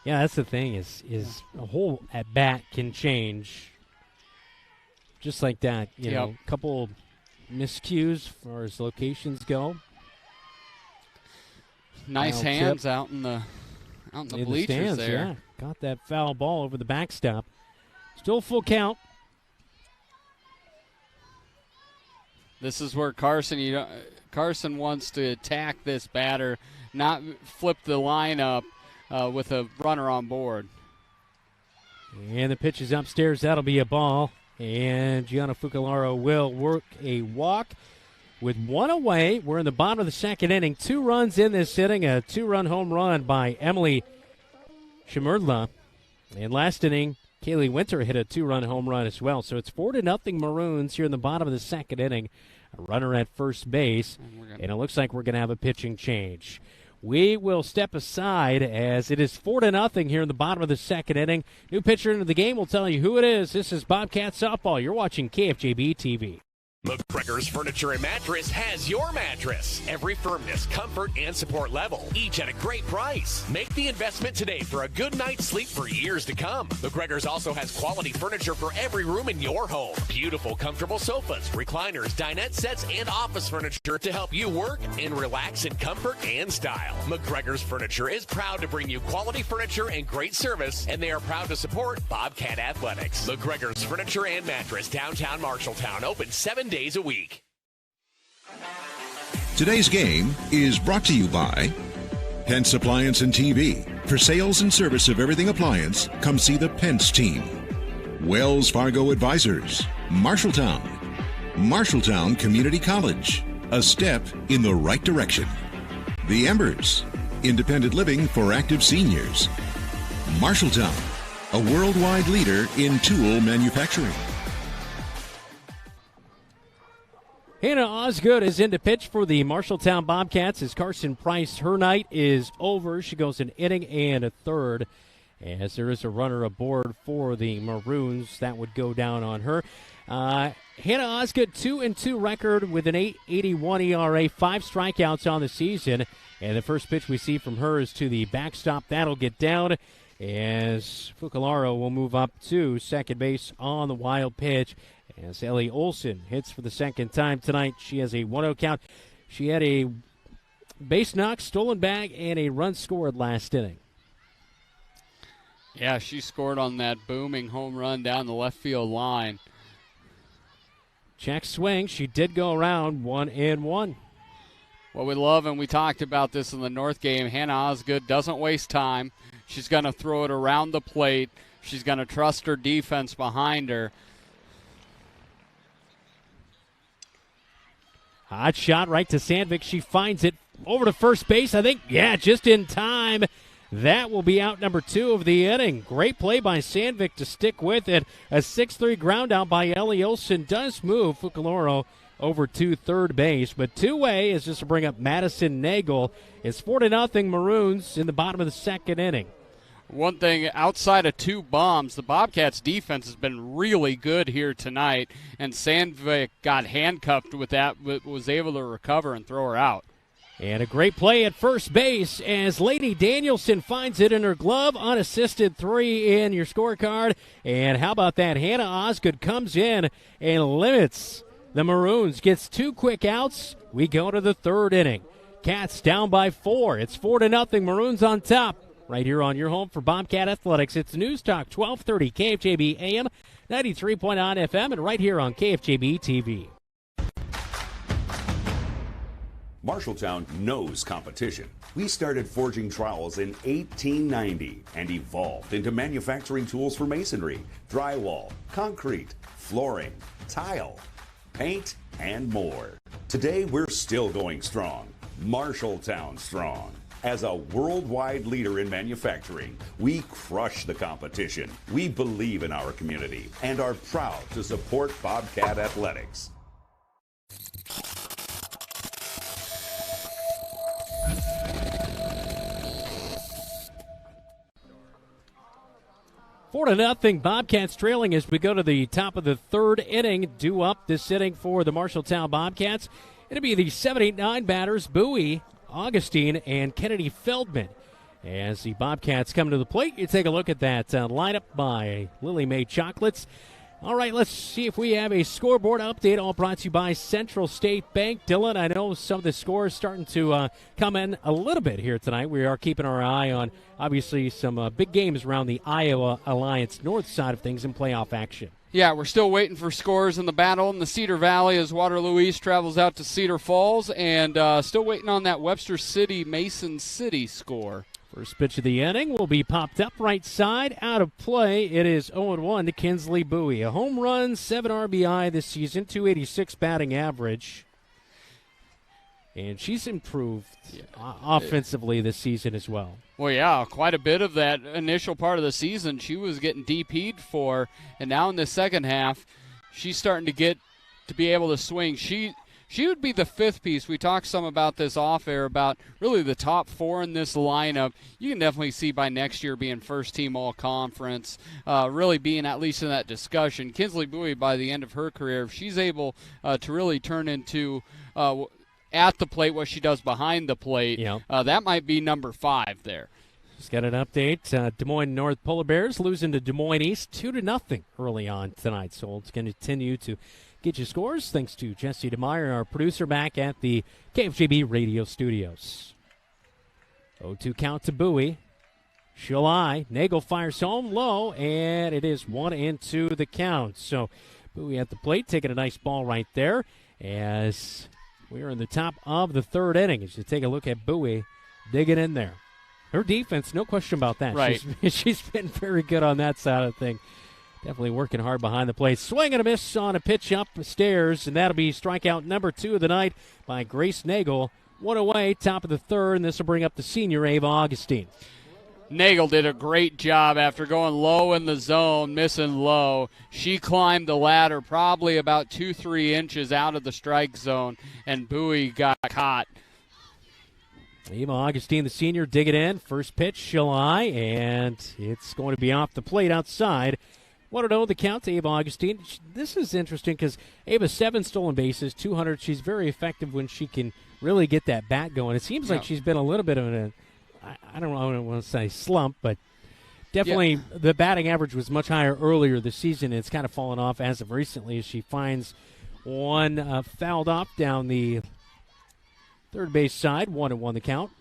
Yeah, that's the thing is a whole at bat can change just like that. You know, a couple miscues as far as locations go. Nice hands out in the bleachers stands, there. Yeah, got that foul ball over the backstop. Still full count. This is where Carson wants to attack this batter, not flip the lineup with a runner on board. And the pitch is upstairs. That'll be a ball. And Gianna Fucalaro will work a walk. With 1 away, we're in the bottom of the second inning. 2 runs in this inning, a 2-run home run by Emily Shimurdla. And last inning, Kaylee Winter hit a 2-run home run as well. So it's 4-0 Maroons here in the bottom of the second inning. A runner at first base, and it looks like we're going to have a pitching change. We will step aside as it is 4-0 here in the bottom of the second inning. New pitcher into the game will tell you who it is. This is Bobcat Softball. You're watching KFJB-TV. McGregor's Furniture and Mattress has your mattress. Every firmness, comfort, and support level, each at a great price. Make the investment today for a good night's sleep for years to come. McGregor's also has quality furniture for every room in your home. Beautiful, comfortable sofas, recliners, dinette sets, and office furniture to help you work and relax in comfort and style. McGregor's Furniture is proud to bring you quality furniture and great service, and they are proud to support Bobcat Athletics. McGregor's Furniture and Mattress, downtown Marshalltown, open 7 days a week. Today's game is brought to you by Pence Appliance and TV. For sales and service of everything appliance, come see the Pence team. Wells Fargo Advisors, Marshalltown. Marshalltown Community College, a step in the right direction. The Embers, independent living for active seniors. Marshalltown, a worldwide leader in tool manufacturing. Hannah Osgood is in to pitch for the Marshalltown Bobcats as Carson Price. Her night is over. She goes an inning and a third as there is a runner aboard for the Maroons. That would go down on her. Hannah Osgood, 2-2 record with an 8.81 ERA, 5 strikeouts on the season. And the first pitch we see from her is to the backstop. That'll get down as Fucalaro will move up to second base on the wild pitch. As Ellie Olson hits for the second time tonight, she has a 1-0 count. She had a base knock, stolen bag, and a run scored last inning. Yeah, she scored on that booming home run down the left field line. Check swing. She did go around 1-1. What we love, and we talked about this in the North game, Hannah Osgood doesn't waste time. She's going to throw it around the plate. She's going to trust her defense behind her. Hot shot right to Sandvik. She finds it over to first base. I think, just in time. That will be out number 2 of the inning. Great play by Sandvik to stick with it. A 6-3 ground out by Ellie Olson does move Fucalaro over to third base. But two-way is just to bring up Madison Nagel. It's 4-0 Maroons in the bottom of the second inning. One thing, outside of 2 bombs, the Bobcats' defense has been really good here tonight, and Sandvik got handcuffed with that, but was able to recover and throw her out. And a great play at first base as Lady Danielson finds it in her glove. Unassisted 3 in your scorecard. And how about that? Hannah Osgood comes in and limits the Maroons. Gets 2 quick outs. We go to the third inning. Cats down by 4. It's 4-0. Maroons on top. Right here on your home for Bobcat Athletics. It's News Talk 1230 KFJB AM, 93.9 FM, and right here on KFJB-TV. Marshalltown knows competition. We started forging trowels in 1890 and evolved into manufacturing tools for masonry, drywall, concrete, flooring, tile, paint, and more. Today, we're still going strong. Marshalltown strong. As a worldwide leader in manufacturing, we crush the competition. We believe in our community and are proud to support Bobcat Athletics. Four to nothing. Bobcats trailing as we go to the top of the third inning. Due up this inning for the Marshalltown Bobcats. It'll be the 7-8-9 batters, Bowie, Augustine, and Kennedy Feldman. As the Bobcats come to the plate, you take a look at that lineup by Lily Mae Chocolates. All right, let's see if we have a scoreboard update, all brought to you by Central State Bank. Dylan, I know some of the scores starting to come in a little bit here tonight. We are keeping our eye on, obviously, some big games around the Iowa Alliance north side of things in playoff action. Yeah, we're still waiting for scores in the battle in the Cedar Valley as Waterloo East travels out to Cedar Falls, and still waiting on that Webster City-Mason City score. First pitch of the inning will be popped up right side, out of play. It is 0-1 to Kinsley Bowie. A home run, 7 RBI this season, 286 batting average. And she's improved offensively this season as well. Well, yeah, quite a bit of that initial part of the season she was getting DP'd for, and now in the second half, she's starting to get to be able to swing. She would be the fifth piece. We talked some about this off air about really the top 4 in this lineup. You can definitely see by next year being first team all conference, really being at least in that discussion. Kinsley Bowie, by the end of her career, if she's able to really turn into at the plate what she does behind the plate, that might be number 5 there. Just got an update. Des Moines North Polar Bears losing to Des Moines East 2-0 early on tonight. So it's going to continue to get you scores. Thanks to Jesse DeMeyer, our producer, back at the KFJB radio studios. 0-2 count to Bowie. She'll eye. Nagel fires home low, and it is 1-2 the count. So Bowie at the plate, taking a nice ball right there as we are in the top of the third inning. As you take a look at Bowie digging in there. Her defense, no question about that. Right. She's been very good on that side of the thing. Definitely working hard behind the plate. Swing and a miss on a pitch up the stairs, and that'll be strikeout number 2 of the night by Grace Nagel. One away, top of the third, and this will bring up the senior, Ava Augustine. Nagel did a great job after going low in the zone, missing low. She climbed the ladder probably about 2-3 inches out of the strike zone, and Bowie got caught. Eva Augustine, the senior, dig it in. First pitch, she'll eye, and it's going to be off the plate outside. 1-0 the count to Ava Augustine. This is interesting because Ava's 7 stolen bases, 200. She's very effective when she can really get that bat going. It seems like she's been a little bit of I don't want to say slump, but definitely the batting average was much higher earlier this season. It's kind of fallen off as of recently as she finds one fouled off down the third base side. 1-1 the count.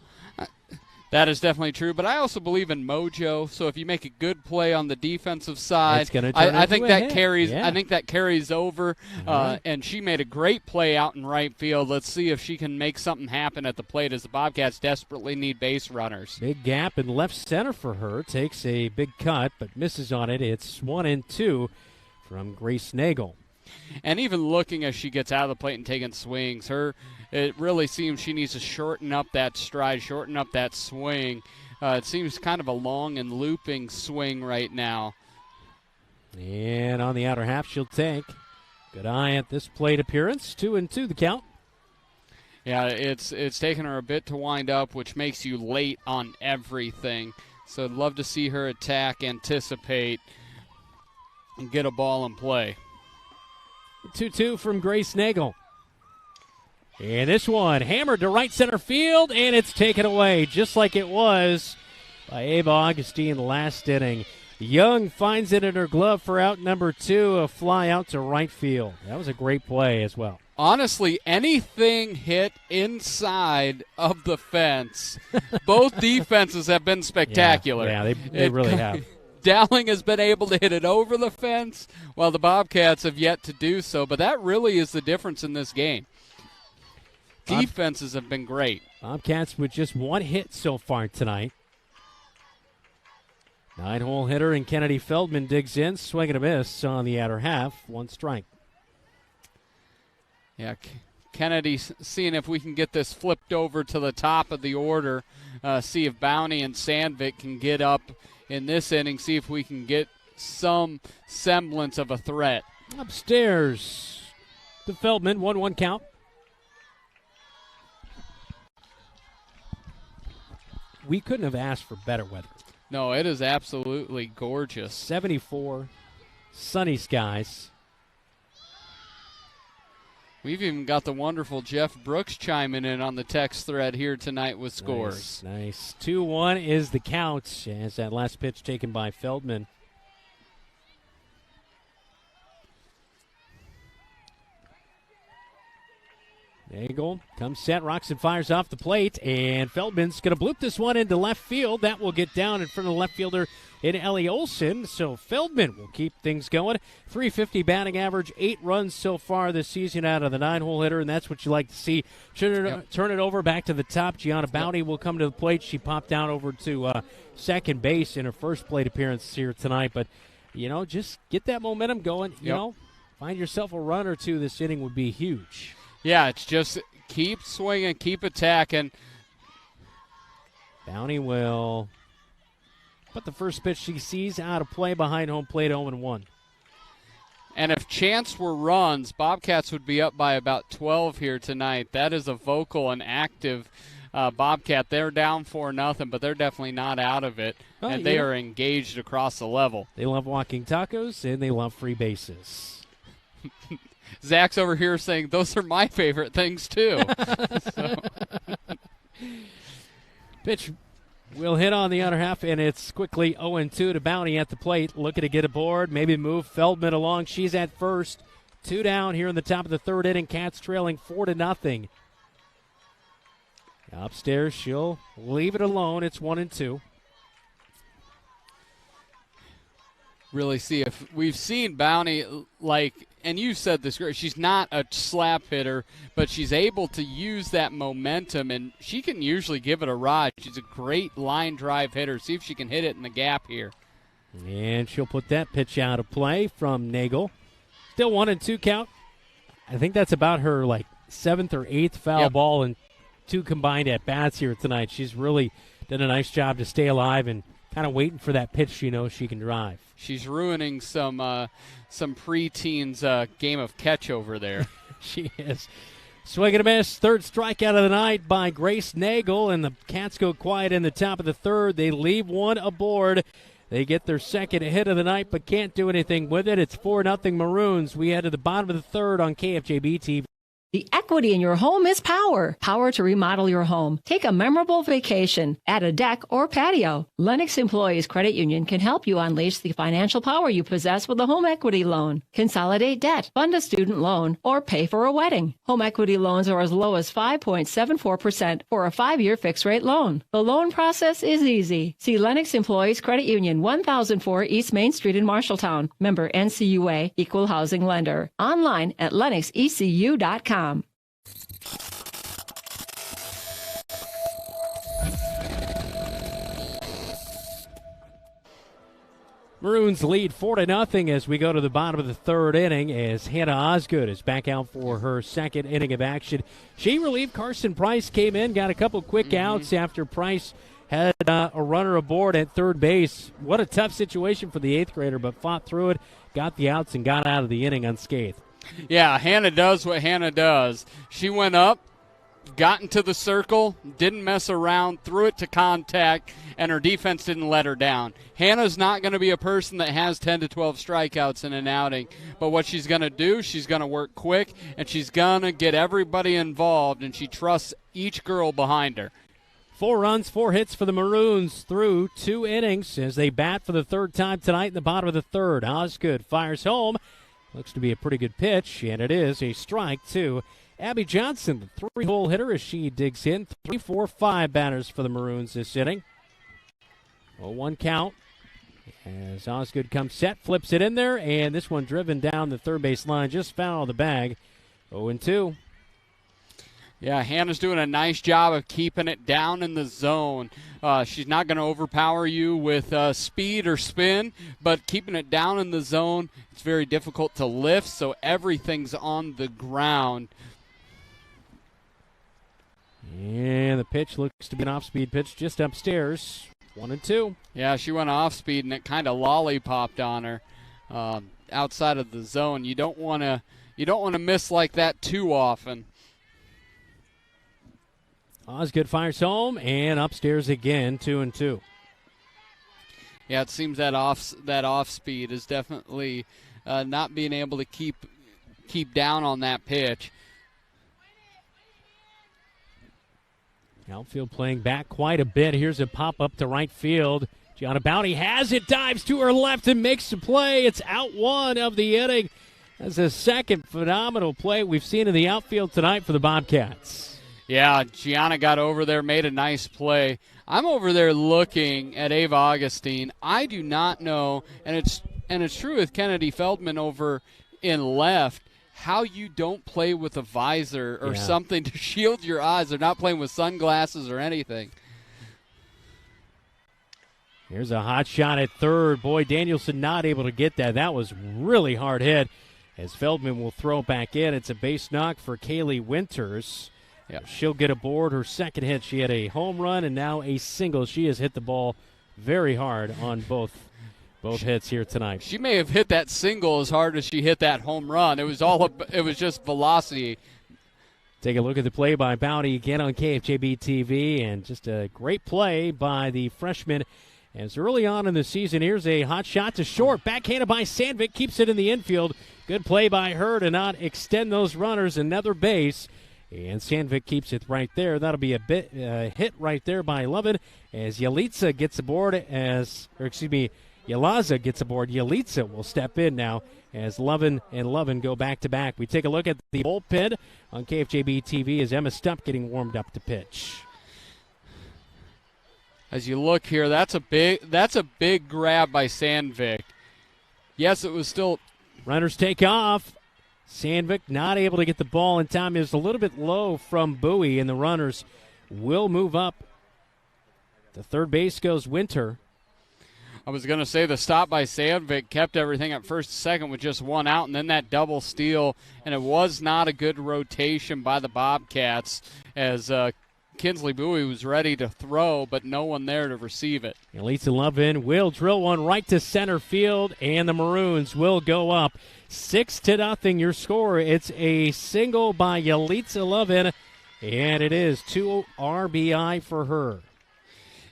That is definitely true, but I also believe in mojo. So if you make a good play on the defensive side, I think that carries. Yeah. I think that carries over. Right. And she made a great play out in right field. Let's see if she can make something happen at the plate, as the Bobcats desperately need base runners. Big gap in left center for her. Takes a big cut, but misses on it. It's 1-2 from Grace Nagel. And even looking as she gets out of the plate and taking swings, it really seems she needs to shorten up that stride, shorten up that swing. It seems kind of a long and looping swing right now. And on the outer half, she'll take. Good eye at this plate appearance. 2-2 the count. Yeah, it's taken her a bit to wind up, which makes you late on everything. So I'd love to see her attack, anticipate, and get a ball in play. 2-2 from Grace Nagel. And this one hammered to right center field, and it's taken away just like it was by Ava Augustine last inning. Young finds it in her glove for out number 2, a fly out to right field. That was a great play as well. Honestly, anything hit inside of the fence, both defenses have been spectacular. Yeah, they really have. Dowling has been able to hit it over the fence, while the Bobcats have yet to do so. But that really is the difference in this game. Defenses have been great. Bobcats with just one hit so far tonight. 9-hole hitter and Kennedy Feldman digs in, swing and a miss on the outer half, 1 strike. Yeah, Kennedy seeing if we can get this flipped over to the top of the order, see if Bounty and Sandvik can get up in this inning, see if we can get some semblance of a threat. Upstairs to Feldman, 1-1 count. We couldn't have asked for better weather. No, it is absolutely gorgeous. 74, sunny skies. We've even got the wonderful Jeff Brooks chiming in on the text thread here tonight with scores. Nice. 2-1 is the count as that last pitch taken by Feldman. Nagel comes set, rocks and fires off the plate, and Feldman's going to bloop this one into left field. That will get down in front of the left fielder in Ellie Olson, so Feldman will keep things going. .350 batting average, 8 runs so far this season out of the 9-hole hitter, and that's what you like to see. Turn it over back to the top. Gianna Bounty will come to the plate. She popped down over to second base in her first plate appearance here tonight, but, just get that momentum going. Find yourself a run or two this inning would be huge. Yeah, it's just keep swinging, keep attacking. Bounty will put the first pitch she sees out of play behind home plate, 0-1. And if chance were runs, Bobcats would be up by about 12 here tonight. That is a vocal and active Bobcat. They're down 4-0, but they're definitely not out of it. And they are engaged across the level. They love walking tacos, and they love free bases. Zach's over here saying those are my favorite things, too. Pitch will hit on the outer half, and it's quickly 0-2 to Bounty at the plate. Looking to get aboard, maybe move Feldman along. She's at first. 2 down here in the top of the third inning. Cats trailing 4-0. Upstairs, she'll leave it alone. It's 1-2. Really see if we've seen Bounty, and you said this great, she's not a slap hitter, but she's able to use that momentum, and she can usually give it a ride. She's a great line drive hitter. See if she can hit it in the gap here. And she'll put that pitch out of play from Nagel. Still 1-2 count. I think that's about her 7th or 8th foul ball and 2 combined at bats here tonight. She's really done a nice job to stay alive and kind of waiting for that pitch she knows she can drive. She's ruining some preteens' game of catch over there. She is. Swing and a miss. Third strikeout of the night by Grace Nagel, and the Cats go quiet in the top of the third. They leave one aboard. They get their second hit of the night, but can't do anything with it. It's 4-0 Maroons. We head to the bottom of the third on KFJB-TV. The equity in your home is power. Power to remodel your home. Take a memorable vacation. Add a deck or patio. Lennox Employees Credit Union can help you unleash the financial power you possess with a home equity loan. Consolidate debt, fund a student loan, or pay for a wedding. Home equity loans are as low as 5.74% for a 5-year fixed-rate loan. The loan process is easy. See Lennox Employees Credit Union, 1004 East Main Street in Marshalltown. Member NCUA, Equal Housing Lender. Online at lennoxecu.com. Maroons lead 4-0 as we go to the bottom of the third inning as Hannah Osgood is back out for her second inning of action. She relieved Carson Price, came in, got a couple quick outs after Price had a runner aboard at third base. What a tough situation for the 8th grader, but fought through it, got the outs, and got out of the inning unscathed. Yeah, Hannah does what Hannah does. She went up, got into the circle, didn't mess around, threw it to contact, and her defense didn't let her down. Hannah's not going to be a person that has 10 to 12 strikeouts in an outing, but what she's going to do, she's going to work quick, and she's going to get everybody involved, and she trusts each girl behind her. 4 runs, 4 hits for the Maroons through 2 innings as they bat for the 3rd time tonight in the bottom of the 3rd. Osgood fires home. Looks to be a pretty good pitch, and it is a strike to Abby Johnson, the 3-hole hitter, as she digs in. 3, 4, 5 batters for the Maroons this inning. 0-1 count as Osgood comes set, flips it in there, and this one driven down the third base line, just foul of the bag. 0-2. Yeah, Hannah's doing a nice job of keeping it down in the zone. She's not going to overpower you with speed or spin, but keeping it down in the zone, it's very difficult to lift, so everything's on the ground. And the pitch looks to be an off-speed pitch just upstairs. 1-2. Yeah, she went off-speed, and it kind of lollipopped on her outside of the zone. You don't want to miss like that too often. Osgood fires home and upstairs again. 2-2. Yeah, it seems that off speed is definitely not being able to keep down on that pitch. Outfield playing back quite a bit. Here's a pop-up to right field. Gianna Bounty has it, dives to her left and makes the play. It's out 1 of the inning. That's the second phenomenal play we've seen in the outfield tonight for the Bobcats. Yeah, Gianna got over there, made a nice play. I'm over there looking at Ava Augustine. I do not know, and it's true with Kennedy Feldman over in left, how you don't play with a visor or something to shield your eyes. They're not playing with sunglasses or anything. Here's a hot shot at third. Boy, Danielson not able to get that. That was really hard hit as Feldman will throw back in. It's a base knock for Kaylee Winters. Yep. She'll get aboard her second hit. She had a home run and now a single. She has hit the ball very hard on both hits here tonight. She may have hit that single as hard as she hit that home run. It was just velocity. Take a look at the play by Bounty again on KFJB-TV, and just a great play by the freshman. As early on in the season, here's a hot shot to short. Backhanded by Sandvik, keeps it in the infield. Good play by her to not extend those runners. Another base. And Sandvik keeps it right there. That'll be a hit right there by Lovin as Yalitza gets aboard Yalaza gets aboard. Yalitza will step in now as Lovin and Lovin go back-to-back. We take a look at the bullpen on KFJB-TV as Emma Stump getting warmed up to pitch. As you look here, that's a big grab by Sandvik. Yes, it was still. Runners take off. Sandvik not able to get the ball in time. It was a little bit low from Bowie, and the runners will move up. The third base goes Winter. I was going to say the stop by Sandvik kept everything at first and second with just 1 out, and then that double steal, and it was not a good rotation by the Bobcats as Kinsley Bowie was ready to throw, but no one there to receive it. Elisa Lovin will drill one right to center field, and the Maroons will go up 6-0. Your score, it's a single by Yalitza Lovin, and it is 2 RBI for her.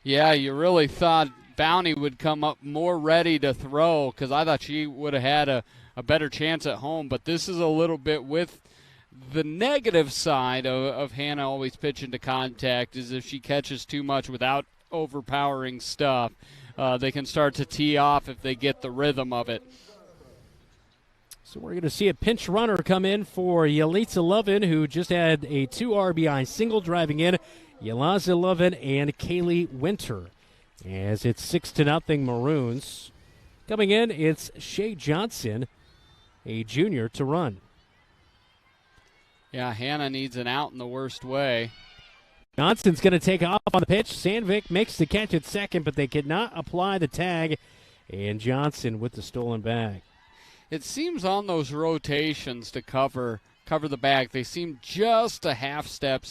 Yeah, you really thought Bounty would come up more ready to throw because I thought she would have had a better chance at home, but this is a little bit with the negative side of Hannah always pitching to contact is if she catches too much without overpowering stuff, they can start to tee off if they get the rhythm of it. So we're going to see a pinch runner come in for Yalitza Lovin, who just had a 2 RBI single driving in. Yalaza Lovin and Kaylee Winter. As it's 6-0 Maroons. Coming in, it's Shea Johnson, a junior, to run. Yeah, Hannah needs an out in the worst way. Johnson's going to take off on the pitch. Sandvik makes the catch at second, but they could not apply the tag. And Johnson with the stolen bag. It seems on those rotations to cover the bag, they seem just a half step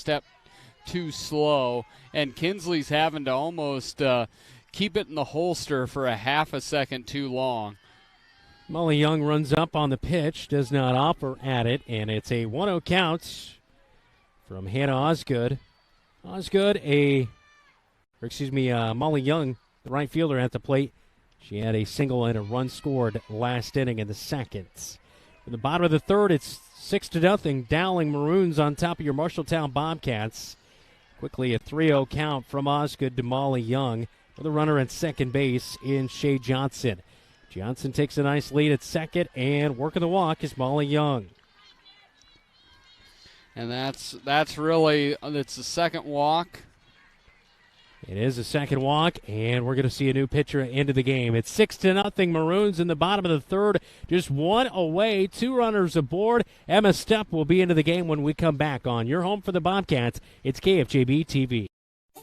too slow, and Kinsley's having to almost keep it in the holster for a half a second too long. Molly Young runs up on the pitch, does not offer at it, and it's a 1-0 count from Hannah Osgood. Molly Young, the right fielder at the plate. She had a single and a run scored last inning in the second. In the bottom of the third, it's 6-0. Dowling Maroons on top of your Marshalltown Bobcats. Quickly a 3-0 count from Osgood to Molly Young with a runner at second base in Shea Johnson. Johnson takes a nice lead at second, and working the walk is Molly Young. And that's really, it's the second walk. It is a second walk, and we're going to see a new pitcher into the game. It's 6-0 Maroons in the bottom of the third. Just one away, 2 runners aboard. Emma Stepp will be into the game when we come back on Your Home for the Bobcats. It's KFJB-TV.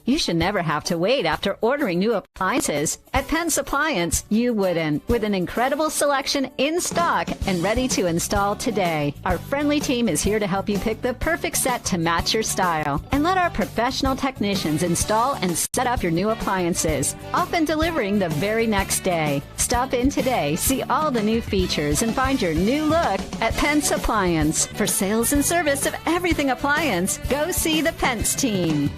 You should never have to wait after ordering new appliances. At Penn's Appliance, you wouldn't. With an incredible selection in stock and ready to install today. Our friendly team is here to help you pick the perfect set to match your style. And let our professional technicians install and set up your new appliances, often delivering the very next day. Stop in today, see all the new features, and find your new look at Penn's Appliance. For sales and service of everything appliance, go see the Pence team.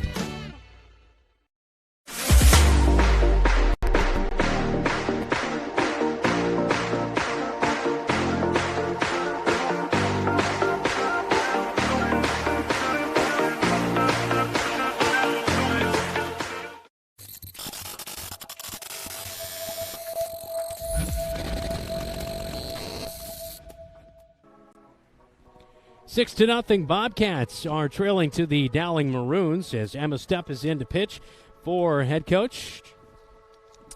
Six to nothing. Bobcats are trailing to the Dowling Maroons as Emma Stepp is in to pitch for head coach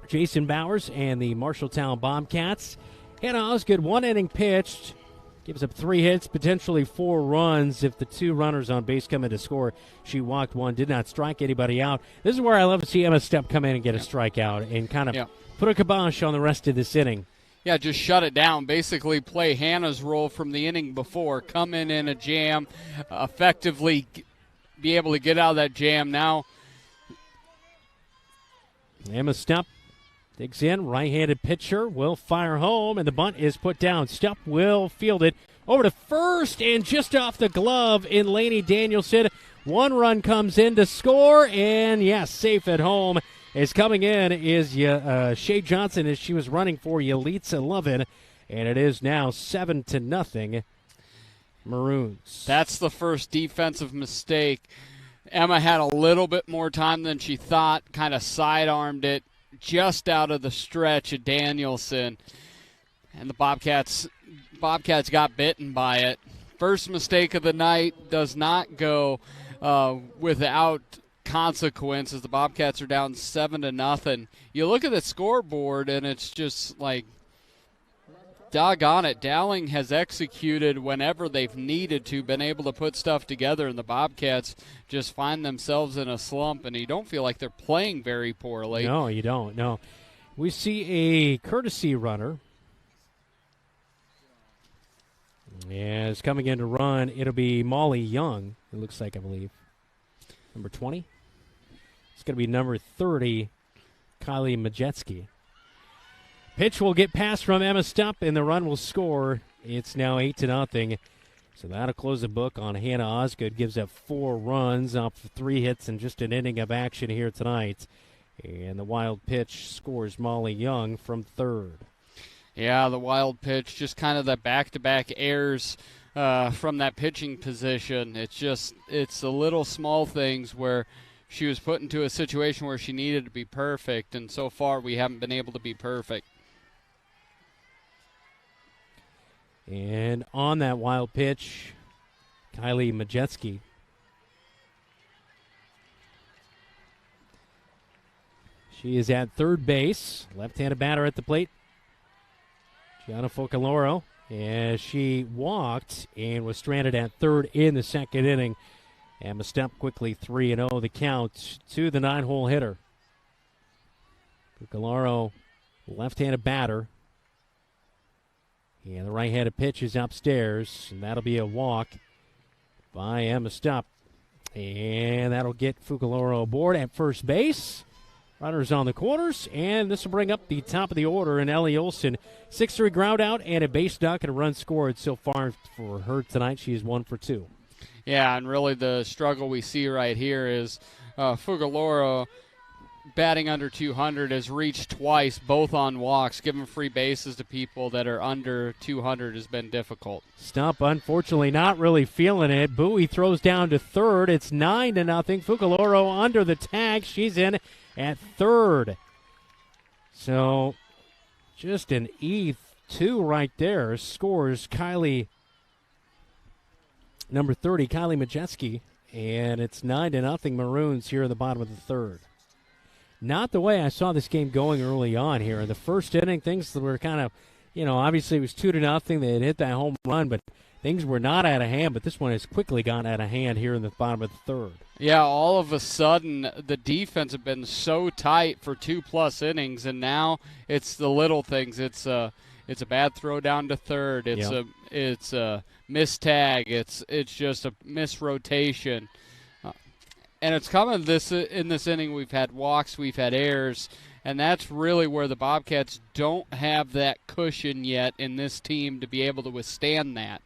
Jason Bowers and the Marshalltown Bobcats. Hannah Osgood, 1 inning pitched, gives up 3 hits, potentially 4 runs. If the 2 runners on base come in to score, she walked 1, did not strike anybody out. This is where I love to see Emma Stepp come in and get a strikeout and kind of put a kibosh on the rest of this inning. Yeah, just shut it down. Basically play Hannah's role from the inning before. Come in a jam, effectively be able to get out of that jam now. Emma Stepp digs in. Right-handed pitcher will fire home, and the bunt is put down. Stepp will field it over to first, and just off the glove in Lainey Danielson. 1 run comes in to score, and yes, safe at home. Is coming in is Shea Johnson as she was running for Yalitza Lovin, and it is now 7-0 Maroons. That's the first defensive mistake. Emma had a little bit more time than she thought, kind of sidearmed it just out of the stretch of Danielson, and the Bobcats got bitten by it. First mistake of the night does not go without consequences. The Bobcats are down 7-0. You look at the scoreboard and it's just like, doggone it, Dowling has executed whenever they've needed to, been able to put stuff together, and the Bobcats just find themselves in a slump, and you don't feel like they're playing very poorly. No, you don't. No. We see a courtesy runner. As coming in to run, it'll be Molly Young, it looks like, I believe. Number 20. It's going to be number 30, Kylie Majetsky. Pitch will get past from Emma Stepp, and the run will score. It's now 8-0. So that'll close the book on Hannah Osgood. Gives up 4 runs off 3 hits and just an inning of action here tonight. And the wild pitch scores Molly Young from third. Yeah, the wild pitch, just kind of the back-to-back errors from that pitching position. It's the little small things where she was put into a situation where she needed to be perfect, and so far we haven't been able to be perfect. And on that wild pitch, Kylie Majetsky. She is at third base, left-handed batter at the plate. Gianna Focaloro, as she walked and was stranded at third in the second inning. Emma Stepp quickly 3-0 the count to the 9-hole hitter. Focaloro, left-handed batter. And the right-handed pitch is upstairs, and that'll be a walk by Emma Stepp. And that'll get Focaloro aboard at first base. Runners on the corners, and this will bring up the top of the order in Ellie Olson. 6-3 ground out and a base knock and a run scored so far for her tonight. She is 1 for 2. Yeah, and really the struggle we see right here is Fugaloro batting under 200 has reached twice, both on walks. Giving free bases to people that are under 200 has been difficult. Stump, unfortunately, not really feeling it. Bowie throws down to third. It's 9-0. Fugaloro under the tag. She's in at third. So just an E2 right there. Scores Kylie, number 30, Kylie Majeski. And it's 9-0 Maroons here in the bottom of the third. Not the way I saw this game going early on here. In the first inning, things were kind of, obviously it was 2-0. They had hit that home run, but things were not out of hand. But this one has quickly gone out of hand here in the bottom of the third. Yeah, all of a sudden the defense had been so tight for 2+ innings, and now it's the little things. It's a bad throw down to third. It's a missed tag. It's just a misrotation. And it's coming in this inning. We've had walks, we've had errors, and that's really where the Bobcats don't have that cushion yet in this team to be able to withstand that.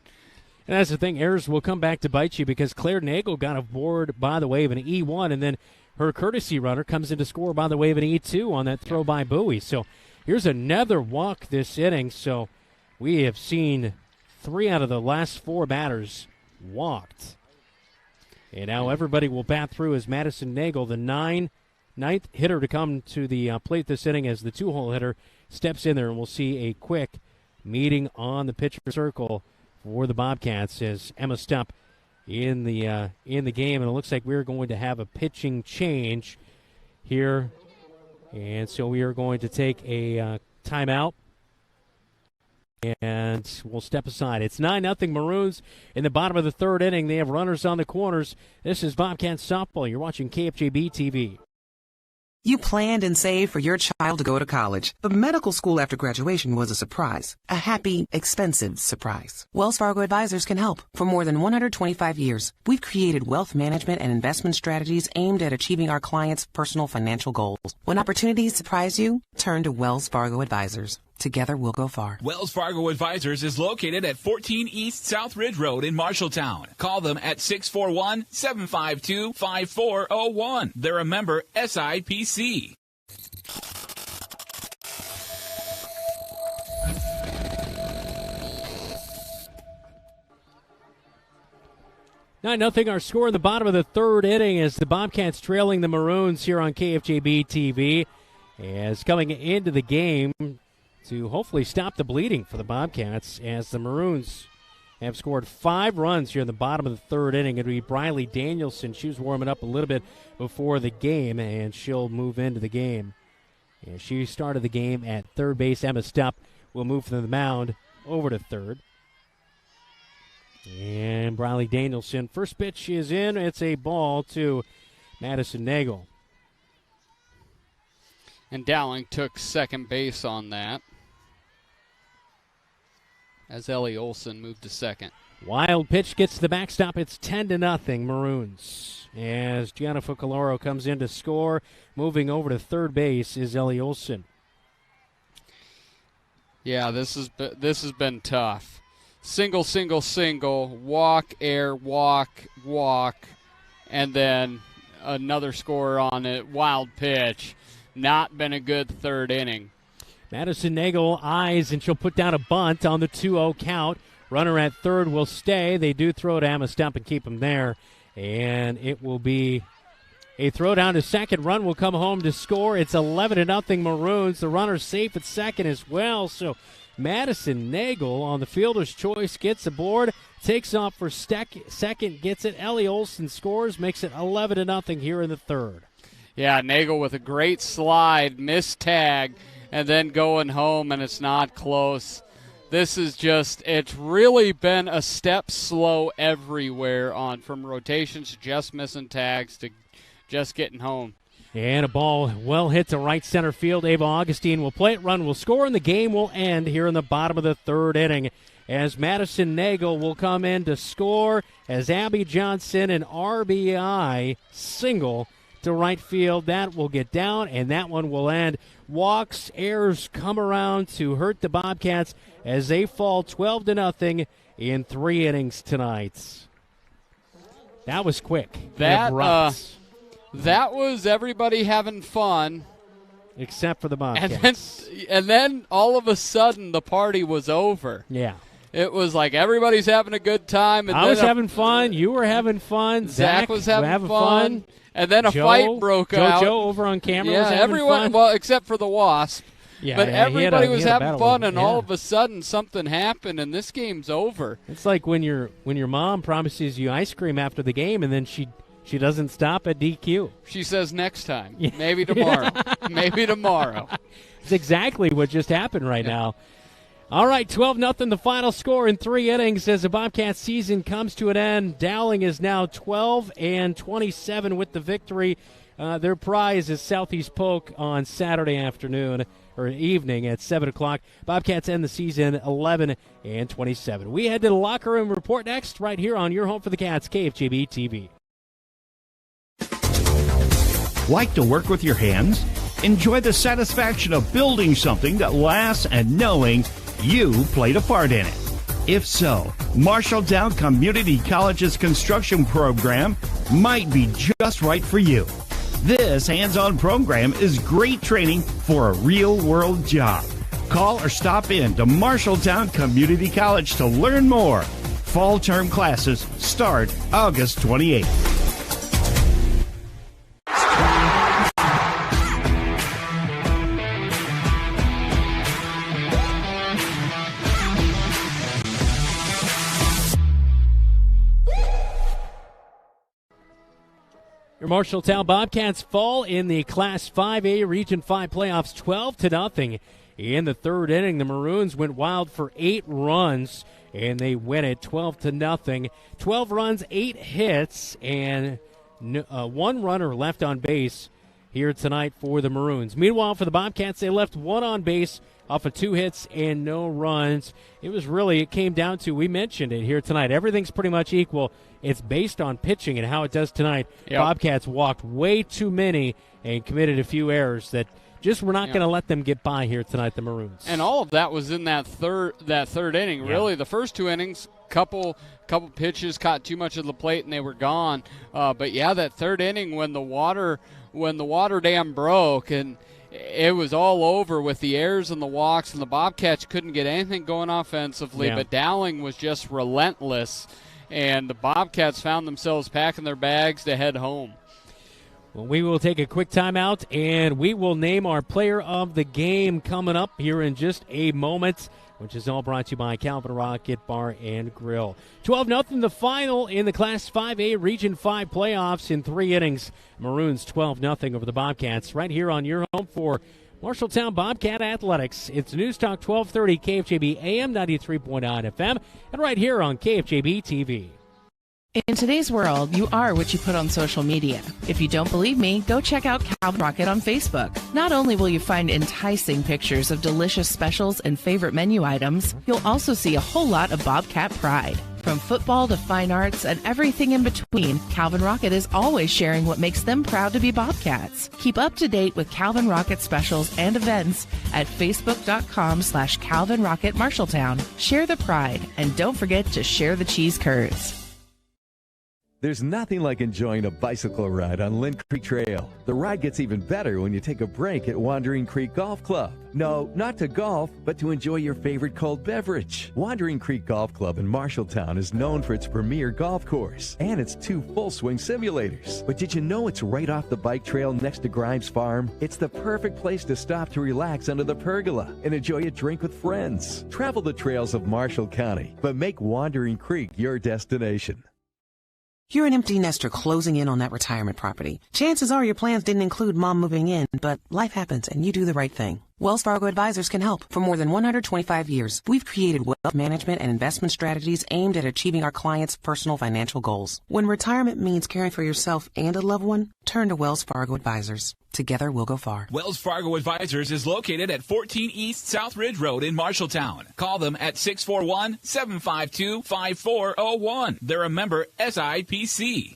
And that's the thing. Errors will come back to bite you because Claire Nagel got aboard by the way of an E1, and then her courtesy runner comes in to score by the way of an E2 on that throw by Bowie. So here's another walk this inning. So we have seen 3 out of the last 4 batters walked. And now everybody will bat through as Madison Nagel, the ninth hitter to come to the plate this inning, as the 2-hole hitter steps in there, and we'll see a quick meeting on the pitcher circle for the Bobcats as Emma Stupp in the game, and it looks like we're going to have a pitching change here, and so we are going to take a timeout. And we'll step aside. It's 9-0 Maroons in the bottom of the third inning. They have runners on the corners. This is Bobcats softball. You're watching KFJB-TV. You planned and saved for your child to go to college, but medical school after graduation was a surprise. A happy, expensive surprise. Wells Fargo Advisors can help. For more than 125 years, we've created wealth management and investment strategies aimed at achieving our clients' personal financial goals. When opportunities surprise you, turn to Wells Fargo Advisors. Together we'll go far. Wells Fargo Advisors is located at 14 East South Ridge Road in Marshalltown. Call them at 641-752-5401. They're a member SIPC. Nothing. Our score in the bottom of the third inning is the Bobcats trailing the Maroons here on KFJB-TV. As coming into the game to hopefully stop the bleeding for the Bobcats, as the Maroons have scored 5 runs here in the bottom of the third inning. It'll be Briley Danielson. She was warming up a little bit before the game, and she'll move into the game. And she started the game at third base. Emma Stupp will move from the mound over to third. And Briley Danielson, first pitch is in. It's a ball to Madison Nagel. And Dowling took second base on that, as Ellie Olson moved to second. Wild pitch gets to the backstop. It's 10-0 Maroons. As Gianna Fucaloro comes in to score, moving over to third base is Ellie Olson. Yeah, this has been tough. Single, walk, air, walk, and then another score on it. Wild pitch. Not been a good third inning. Madison Nagel eyes, and she'll put down a bunt on the 2-0 count. Runner at third will stay. They do throw to Emma Stupp and keep him there. And it will be a throw down to second. Run will come home to score. It's 11-0 Maroons. The runner's safe at second as well. So Madison Nagel on the fielder's choice gets aboard, takes off for second, gets it. Ellie Olson scores, makes it 11-0 here in the third. Yeah, Nagel with a great slide, missed tag, and then going home, and it's not close. This is it's really been a step slow everywhere from rotations to just missing tags to just getting home. And a ball well hit to right center field. Ava Augustine will play it, run will score, and the game will end here in the bottom of the third inning as Madison Nagel will come in to score as Abby Johnson, an RBI single to right field. That will get down, and that one will end. Walks, errors come around to hurt the Bobcats as they fall 12-0 in 3 innings tonight. That was quick. That was everybody having fun. Except for the Bobcats. And then all of a sudden the party was over. Yeah. It was like everybody's having a good time. And I was having fun. You were having fun. Zach was having fun. And then a fight broke out. Joe over on camera was having everyone, fun. Well, except for the Wasp. Yeah, but everybody was having fun, and yeah. all of a sudden something happened, and this game's over. It's like when your mom promises you ice cream after the game, and then she doesn't stop at DQ. She says next time. Yeah. Maybe tomorrow. Maybe tomorrow. It's exactly what just happened right now. All right, 12-0 the final score in 3 innings as the Bobcats season comes to an end. Dowling is now 12-27 with the victory. Their prize is Southeast Polk on Saturday afternoon or evening at 7 o'clock. Bobcats end the season 11-27. We head to the locker room report next right here on Your Home for the Cats, KFJB-TV. Like to work with your hands? Enjoy the satisfaction of building something that lasts and knowing you played a part in it. If so, Marshalltown Community College's construction program might be just right for you. This hands-on program is great training for a real-world job. Call or stop in to Marshalltown Community College to learn more. Fall term classes start August 28th. Your Marshalltown Bobcats fall in the Class 5A Region 5 playoffs 12-0. In the third inning, the Maroons went wild for 8 runs, and they win it 12-0. 12 runs, 8 hits, and 1 runner left on base here tonight for the Maroons. Meanwhile, for the Bobcats, they left 1 on base off of 2 hits and no runs. It came down to, we mentioned it here tonight, everything's pretty much equal. It's based on pitching and how it does tonight. Yep. Bobcats walked way too many and committed a few errors that just we're not going to let them get by here tonight, the Maroons. And all of that was in that third inning. Yeah. Really, the first 2 innings, couple pitches caught too much of the plate and they were gone. But yeah, that third inning when the water dam broke and it was all over with the errors and the walks, and the Bobcats couldn't get anything going offensively. But Dowling was just relentless, and the Bobcats found themselves packing their bags to head home. Well, we will take a quick timeout, and we will name our player of the game coming up here in just a moment, which is all brought to you by Calvin Rocket Bar and Grill. 12-0 the final in the Class 5A Region 5 playoffs in 3 innings. Maroons 12-0 over the Bobcats right here on your home for Marshalltown Bobcat Athletics. It's News Talk 1230 KFJB AM 93.9 FM and right here on KFJB-TV. In today's world, you are what you put on social media. If you don't believe me, go check out Calvin Rocket on Facebook. Not only will you find enticing pictures of delicious specials and favorite menu items, you'll also see a whole lot of Bobcat pride. From football to fine arts and everything in between, Calvin Rocket is always sharing what makes them proud to be Bobcats. Keep up to date with Calvin Rocket specials and events at facebook.com/Calvin Rocket Marshalltown. Share the pride and don't forget to share the cheese curds. There's nothing like enjoying a bicycle ride on Lynn Creek Trail. The ride gets even better when you take a break at Wandering Creek Golf Club. No, not to golf, but to enjoy your favorite cold beverage. Wandering Creek Golf Club in Marshalltown is known for its premier golf course and its 2 full-swing simulators. But did you know it's right off the bike trail next to Grimes Farm? It's the perfect place to stop to relax under the pergola and enjoy a drink with friends. Travel the trails of Marshall County, but make Wandering Creek your destination. You're an empty nester closing in on that retirement property. Chances are your plans didn't include mom moving in, but life happens and you do the right thing. Wells Fargo Advisors can help. For more than 125 years, we've created wealth management and investment strategies aimed at achieving our clients' personal financial goals. When retirement means caring for yourself and a loved one, turn to Wells Fargo Advisors. Together, we'll go far. Wells Fargo Advisors is located at 14 East South Ridge Road in Marshalltown. Call them at 641-752-5401. They're a member SIPC.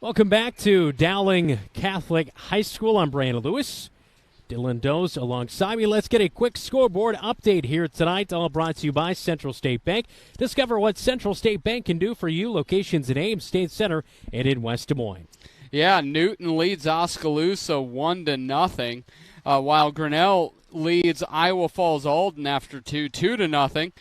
Welcome back to Dowling Catholic High School. I'm Brandon Lewis. Dylan Doze alongside me. Let's get a quick scoreboard update here tonight. All brought to you by Central State Bank. Discover what Central State Bank can do for you. Locations in Ames, State Center, and in West Des Moines. Yeah, Newton leads Oskaloosa 1-0, while Grinnell leads Iowa Falls Alden after 2-0.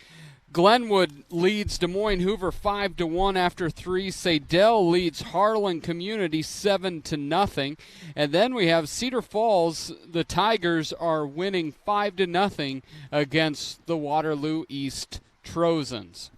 Glenwood leads Des Moines Hoover 5-1 after 3. Sadell leads Harlan Community 7-0. And then we have Cedar Falls. The Tigers are winning 5-0 against the Waterloo East Trojans.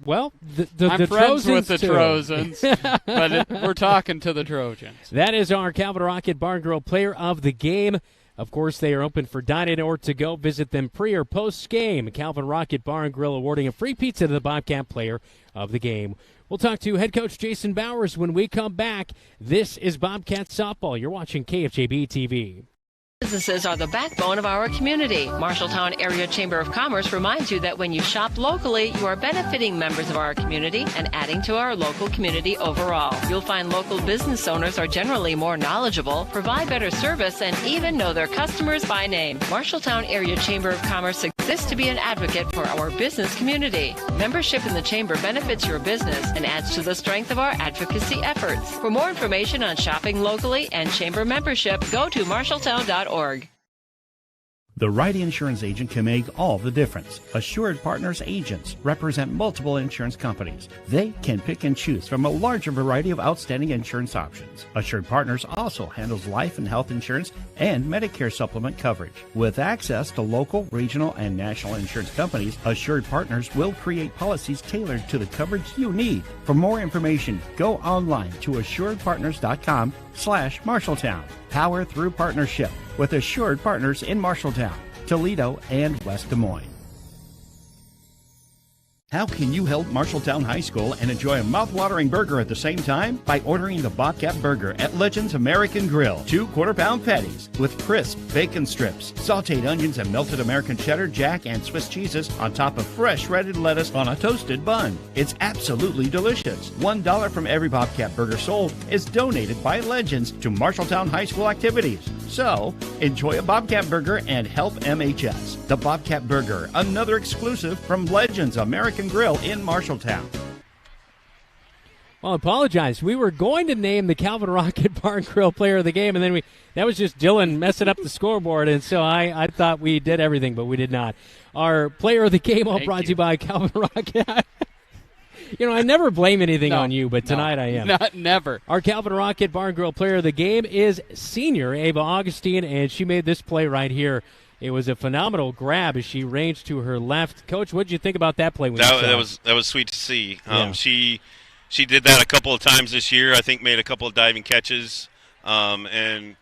Well, I'm friends with the too. Trojans, but we're talking to the Trojans. That is our Calvin Rocket Bar and Grill player of the game. Of course, they are open for dine-in or to-go. Visit them pre- or post-game. Calvin Rocket Bar and Grill awarding a free pizza to the Bobcat player of the game. We'll talk to head coach Jason Bowers when we come back. This is Bobcat Softball. You're watching KFJB-TV. Businesses are the backbone of our community. Marshalltown Area Chamber of Commerce reminds you that when you shop locally, you are benefiting members of our community and adding to our local community overall. You'll find local business owners are generally more knowledgeable, provide better service, and even know their customers by name. Marshalltown Area Chamber of Commerce exists to be an advocate for our business community. Membership in the Chamber benefits your business and adds to the strength of our advocacy efforts. For more information on shopping locally and Chamber membership, go to marshalltown.org. The right insurance agent can make all the difference. Assured Partners agents represent multiple insurance companies. They can pick and choose from a larger variety of outstanding insurance options. Assured Partners also handles life and health insurance and Medicare supplement coverage. With access to local, regional, and national insurance companies, Assured Partners will create policies tailored to the coverage you need. For more information, go online to assuredpartners.com/Marshalltown. Power through partnership with Assured Partners in Marshalltown, Toledo, and West Des Moines. How can you help Marshalltown High School and enjoy a mouth-watering burger at the same time? By ordering the Bobcat Burger at Legends American Grill. 2 quarter-pound patties with crisp bacon strips, sauteed onions, and melted American cheddar, jack, and Swiss cheeses on top of fresh shredded lettuce on a toasted bun. It's absolutely delicious. $1 from every Bobcat Burger sold is donated by Legends to Marshalltown High School activities. So, enjoy a Bobcat Burger and help MHS. The Bobcat Burger, another exclusive from Legends American Grill in Marshalltown. Well, I apologize. We were going to name the Calvin Rocket Bar and Grill player of the game, and then that was just Dylan messing up the scoreboard, and so I thought we did everything, but we did not. Our player of the game, all brought to you by Calvin Rocket. You know, I never blame anything on you, but tonight I am. Never. Our Calvin Rocket Bar and Grill player of the game is senior Ava Augustine, and she made this play right here. It was a phenomenal grab as she ranged to her left. Coach, what did you think about that play? That was sweet to see. She did that a couple of times this year. I think made a couple of diving catches, and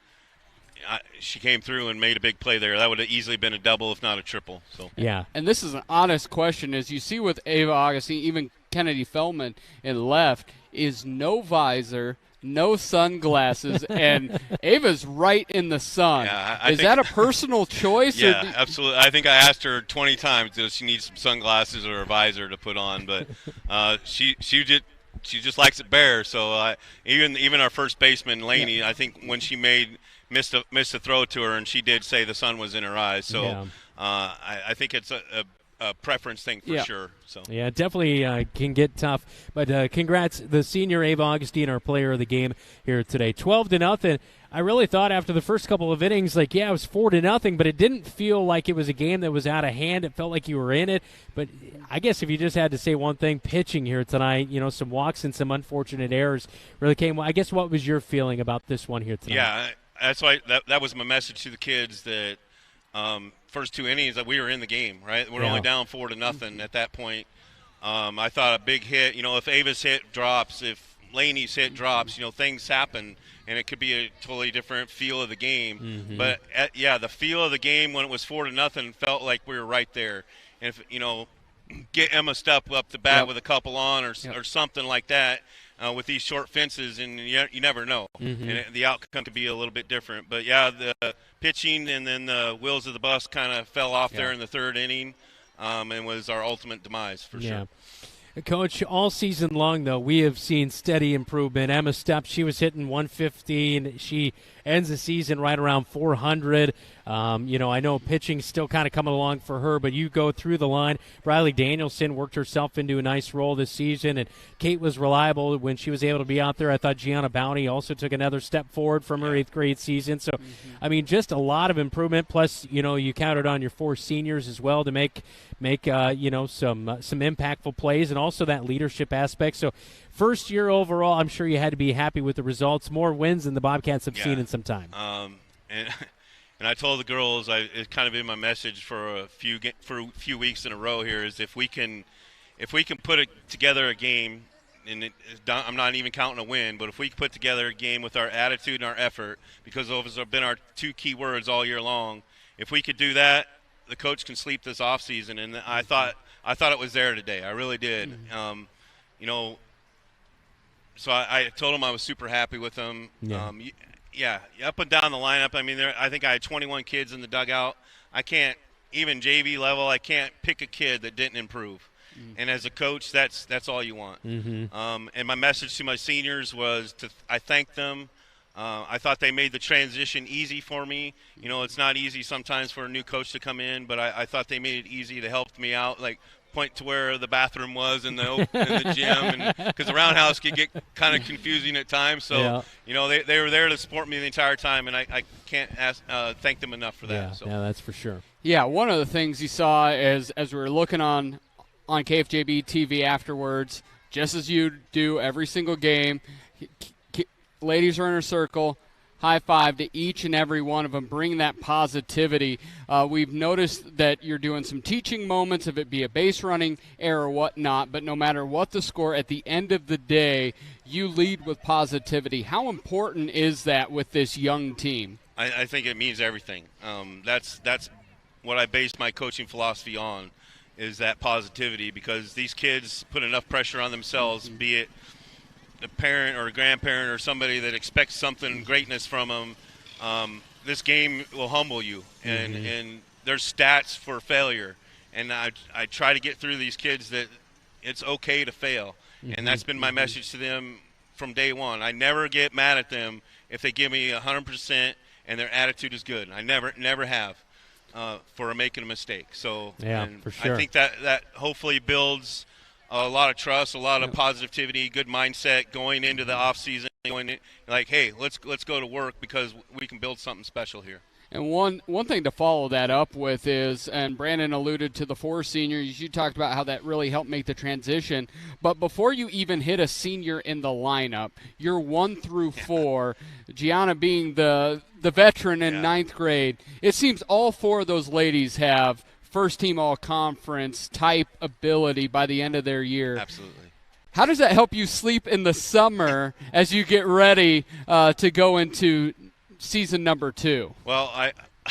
she came through and made a big play there. That would have easily been a double, if not a triple. So yeah. And this is an honest question, as you see with Ava Augustine, even Kennedy Feldman in left, is no visor, no sunglasses, and Ava's right in the sun. Yeah, is that a personal choice? Yeah, absolutely. I think I asked her 20 times, does she need some sunglasses or a visor to put on? But she just likes it bare. So even our first baseman, Laney, I think when she missed a throw to her, and she did say the sun was in her eyes. So I think it's a preference thing for sure. So yeah, it definitely can get tough. But congrats, the senior Ava Augustine, our player of the game here today. 12-0. I really thought after the first couple of innings, it was 4-0, but it didn't feel like it was a game that was out of hand. It felt like you were in it. But I guess if you just had to say one thing, pitching here tonight, some walks and some unfortunate errors really came. I guess what was your feeling about this one here tonight? Yeah, that's why that was my message to the kids that. First 2 innings that we were in the game, right? We're only down 4-0 at that point. I thought a big hit, if Ava's hit drops, if Laney's hit drops, things happen, and it could be a totally different feel of the game. Mm-hmm. But the feel of the game when it was 4-0 felt like we were right there. And if get Emma Stupp up the bat with a couple on or something like that. With these short fences, and you never know. Mm-hmm. And the outcome could be a little bit different. But, the pitching and then the wheels of the bus kind of fell off there in the 3rd inning and was our ultimate demise for sure. Coach, all season long, though, we have seen steady improvement. Emma Stepp, she was hitting 115. She ends the season right around 400. I know pitching's still kind of coming along for her, but you go through the line. Riley Danielson worked herself into a nice role this season, and Kate was reliable when she was able to be out there. I thought Gianna Bounty also took another step forward from her 8th grade season. So, just a lot of improvement. Plus, you counted on your 4 seniors as well to make some impactful plays, and also that leadership aspect. So, first year overall, I'm sure you had to be happy with the results. More wins than the Bobcats have seen in some time. And I told the girls, it's kind of been my message for a few weeks in a row here, is if we can put together a game, and I'm not even counting a win, but if we can put together a game with our attitude and our effort, because those have been our 2 key words all year long, if we could do that, the coach can sleep this off season. And I thought it was there today. I really did. So I told him I was super happy with them. Up and down the lineup. I think I had 21 kids in the dugout. I can't, even JV level, I can't pick a kid that didn't improve. And as a coach, that's all you want. And my message to my seniors was I thanked them. I thought they made the transition easy for me. It's not easy sometimes for a new coach to come in, but I thought they made it easy to help me out, like point to where the bathroom was in the gym, because the roundhouse could get kind of confusing at times. So, they were there to support me the entire time, and I can't thank them enough for that. Yeah, that's for sure. Yeah, one of the things you saw as we were looking on KFJB-TV afterwards, just as you do every single game, ladies are in a circle, high five to each and every one of them, bring that positivity. We've noticed that you're doing some teaching moments, if it be a base running error or whatnot, but no matter what the score, at the end of the day, you lead with positivity. How important is that with this young team? I think it means everything. That's what I base my coaching philosophy on, is that positivity, because these kids put enough pressure on themselves, be it a parent or a grandparent or somebody that expects something, greatness from them. This game will humble you, and there's stats for failure. And I try to get through these kids that it's okay to fail. And that's been my message to them from day one. I never get mad at them if they give me 100% and their attitude is good. I never have for making a mistake. So for sure. I think that hopefully builds a lot of trust, a lot of positivity, good mindset going into the off season. Like, hey, let's go to work, because we can build something special here. And one thing to follow that up with is, and Brandon alluded to the 4 seniors, you talked about how that really helped make the transition. But before you even hit a senior in the lineup, you're 1 through 4, Gianna being the veteran in 9th grade. It seems all 4 of those ladies have first-team all-conference type ability by the end of their year. Absolutely. How does that help you sleep in the summer as you get ready to go into season number 2? Well,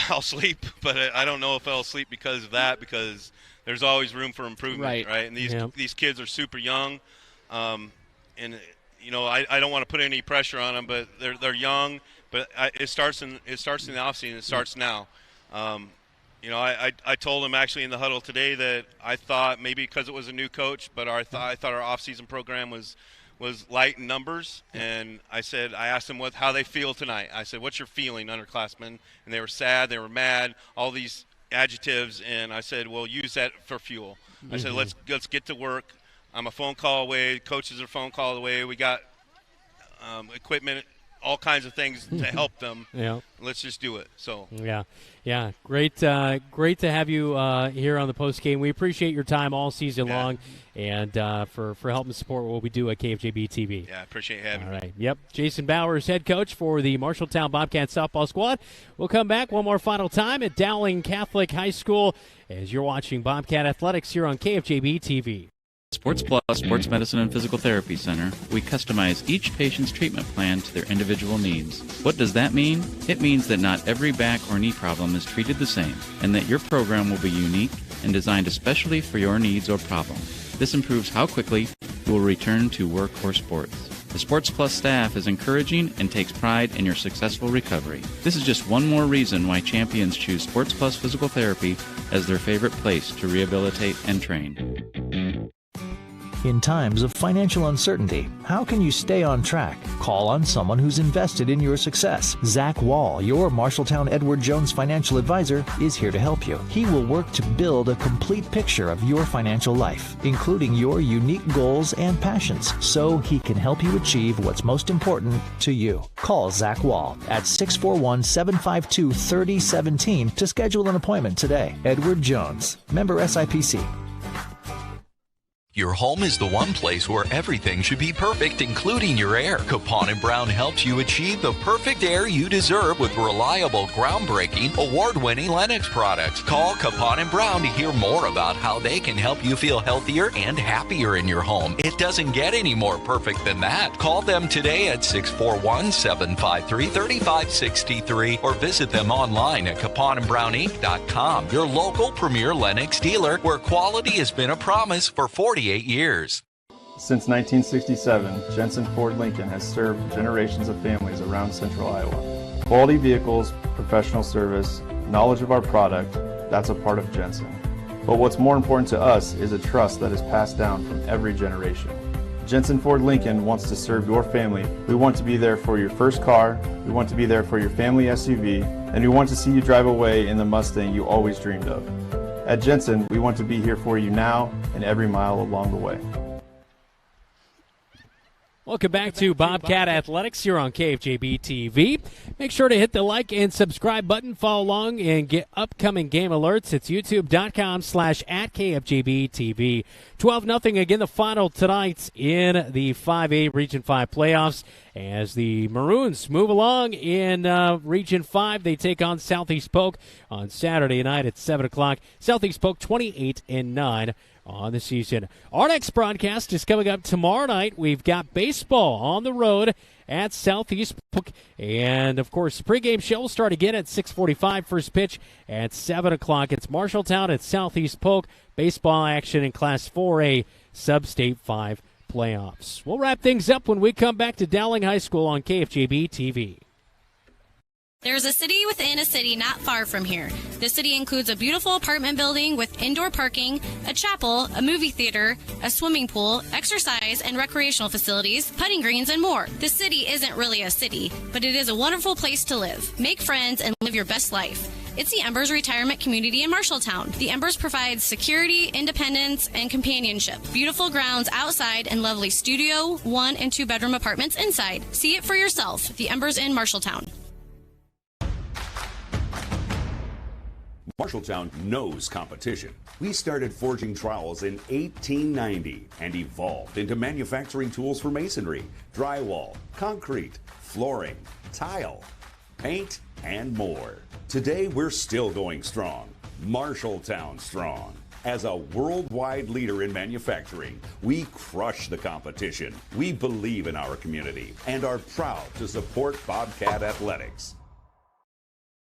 I'll sleep, but I don't know if I'll sleep because of that, because there's always room for improvement, right? And these kids are super young, and I don't want to put any pressure on them, but they're young. But it starts in the offseason. It starts now. I told him actually in the huddle today that I thought maybe because it was a new coach, but I thought our off-season program was light in numbers, and I asked them how they feel tonight. I said, "What's your feeling, underclassmen?" And they were sad, they were mad, all these adjectives, and I said, "Well, use that for fuel." I said, "Let's get to work. I'm a phone call away. Coaches are a phone call away. We got equipment, all kinds of things to help them. Let's just do it." So great to have you here on the post game. We appreciate your time all season long, and for helping support what we do at KFJB-TV. Yeah, appreciate having me. All right. Yep. Jason Bowers, head coach for the Marshalltown Bobcats softball squad. We'll come back one more final time at Dowling Catholic High School as you're watching Bobcat Athletics here on KFJB-TV. Sports Plus Sports Medicine and Physical Therapy Center, we customize each patient's treatment plan to their individual needs. What does that mean? It means that not every back or knee problem is treated the same, and that your program will be unique and designed especially for your needs or problem. This improves how quickly you will return to work or sports. The Sports Plus staff is encouraging and takes pride in your successful recovery. This is just one more reason why champions choose Sports Plus Physical Therapy as their favorite place to rehabilitate and train. In times of financial uncertainty, how can you stay on track? Call on someone who's invested in your success. Zach Wall, your Marshalltown Edward Jones financial advisor, is here to help you. He will work to build a complete picture of your financial life, including your unique goals and passions, so he can help you achieve what's most important to you. Call Zach Wall at 641-752-3017 to schedule an appointment today. Edward Jones, member SIPC. Your home is the one place where everything should be perfect, including your air. Capon and Brown helps you achieve the perfect air you deserve with reliable, groundbreaking, award-winning Lennox products. Call Capon and Brown to hear more about how they can help you feel healthier and happier in your home. It doesn't get any more perfect than that. Call them today at 641-753-3563 or visit them online at caponandbrowninc.com. Your local premier Lennox dealer, where quality has been a promise for 48 years. Since 1967, Jensen Ford Lincoln has served generations of families around central Iowa. Quality vehicles, professional service, knowledge of our product, that's a part of Jensen. But what's more important to us is a trust that is passed down from every generation. Jensen Ford Lincoln wants to serve your family. We want to be there for your first car, we want to be there for your family SUV, and we want to see you drive away in the Mustang you always dreamed of. At Jensen, we want to be here for you now and every mile along the way. Welcome back to Bobcat Athletics here on KFJB-TV. Make sure to hit the like and subscribe button, follow along, and get upcoming game alerts. It's youtube.com/@KFJB-TV. 12-0 again, the final tonight in the 5A Region 5 playoffs. As the Maroons move along in Region 5, they take on Southeast Polk on Saturday night at 7 o'clock. Southeast Polk 28-9 on the season. Our next broadcast is coming up tomorrow night. We've got baseball on the road at Southeast Polk. And, of course, the pregame show will start again at 6:45. First pitch at 7 o'clock. It's Marshalltown at Southeast Polk. Baseball action in Class 4A Sub-State 5 playoffs. We'll wrap things up when we come back to Dowling High School on KFJB-TV. There's a city within a city not far from here. The city includes a beautiful apartment building with indoor parking, a chapel, a movie theater, a swimming pool, exercise and recreational facilities, putting greens, and more. The city isn't really a city, but it is a wonderful place to live. Make friends and live your best life. It's the Embers Retirement Community in Marshalltown. The Embers provides security, independence, and companionship. Beautiful grounds outside and lovely studio, 1- and 2-bedroom apartments inside. See it for yourself. The Embers in Marshalltown. Marshalltown knows competition. We started forging trowels in 1890 and evolved into manufacturing tools for masonry, drywall, concrete, flooring, tile, paint, and more. Today, we're still going strong. Marshalltown strong. As a worldwide leader in manufacturing, we crush the competition. We believe in our community and are proud to support Bobcat Athletics.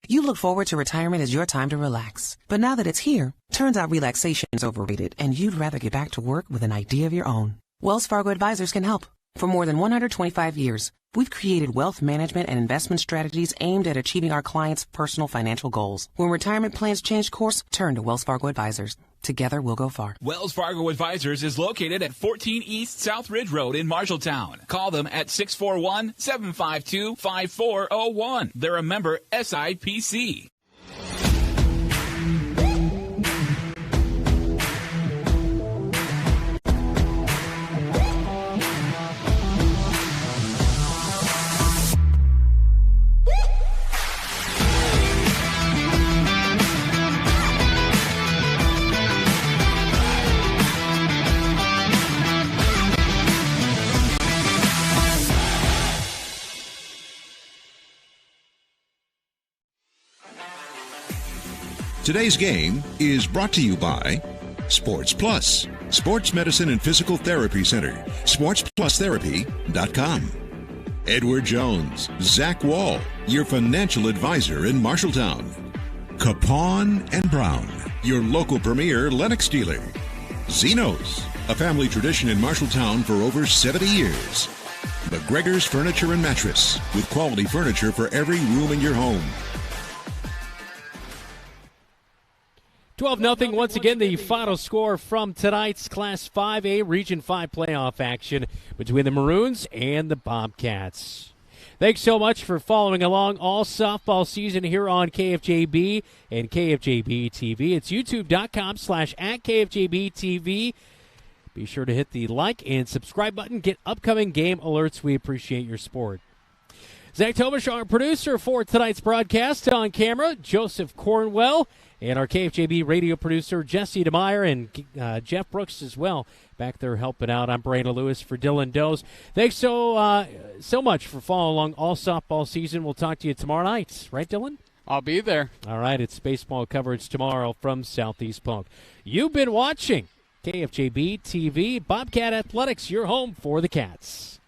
You look forward to retirement as your time to relax. But now that it's here, turns out relaxation is overrated and you'd rather get back to work with an idea of your own. Wells Fargo Advisors can help. For more than 125 years, we've created wealth management and investment strategies aimed at achieving our clients' personal financial goals. When retirement plans change course, turn to Wells Fargo Advisors. Together, we'll go far. Wells Fargo Advisors is located at 14 East South Ridge Road in Marshalltown. Call them at 641-752-5401. They're a member SIPC. Today's game is brought to you by Sports Plus, Sports Medicine and Physical Therapy Center, sportsplusTherapy.com. Edward Jones, Zach Wall, your financial advisor in Marshalltown. Capon and Brown, your local premier Lennox dealer. Zeno's, a family tradition in Marshalltown for over 70 years. McGregor's Furniture and Mattress, with quality furniture for every room in your home. 12-0 once again, the final score from tonight's Class 5A Region 5 playoff action between the Maroons and the Bobcats. Thanks so much for following along all softball season here on KFJB and KFJB-TV. It's youtube.com/@KFJB-TV. Be sure to hit the like and subscribe button. Get upcoming game alerts. We appreciate your support. Zach Tobish, our producer for tonight's broadcast. On camera, Joseph Cornwell. And our KFJB radio producer, Jesse DeMeyer, and Jeff Brooks as well, back there helping out. I'm Brandon Lewis for Dylan Doze. Thanks so much for following along all softball season. We'll talk to you tomorrow night. Right, Dylan? I'll be there. All right, it's baseball coverage tomorrow from Southeast Polk. You've been watching KFJB-TV, Bobcat Athletics, your home for the Cats.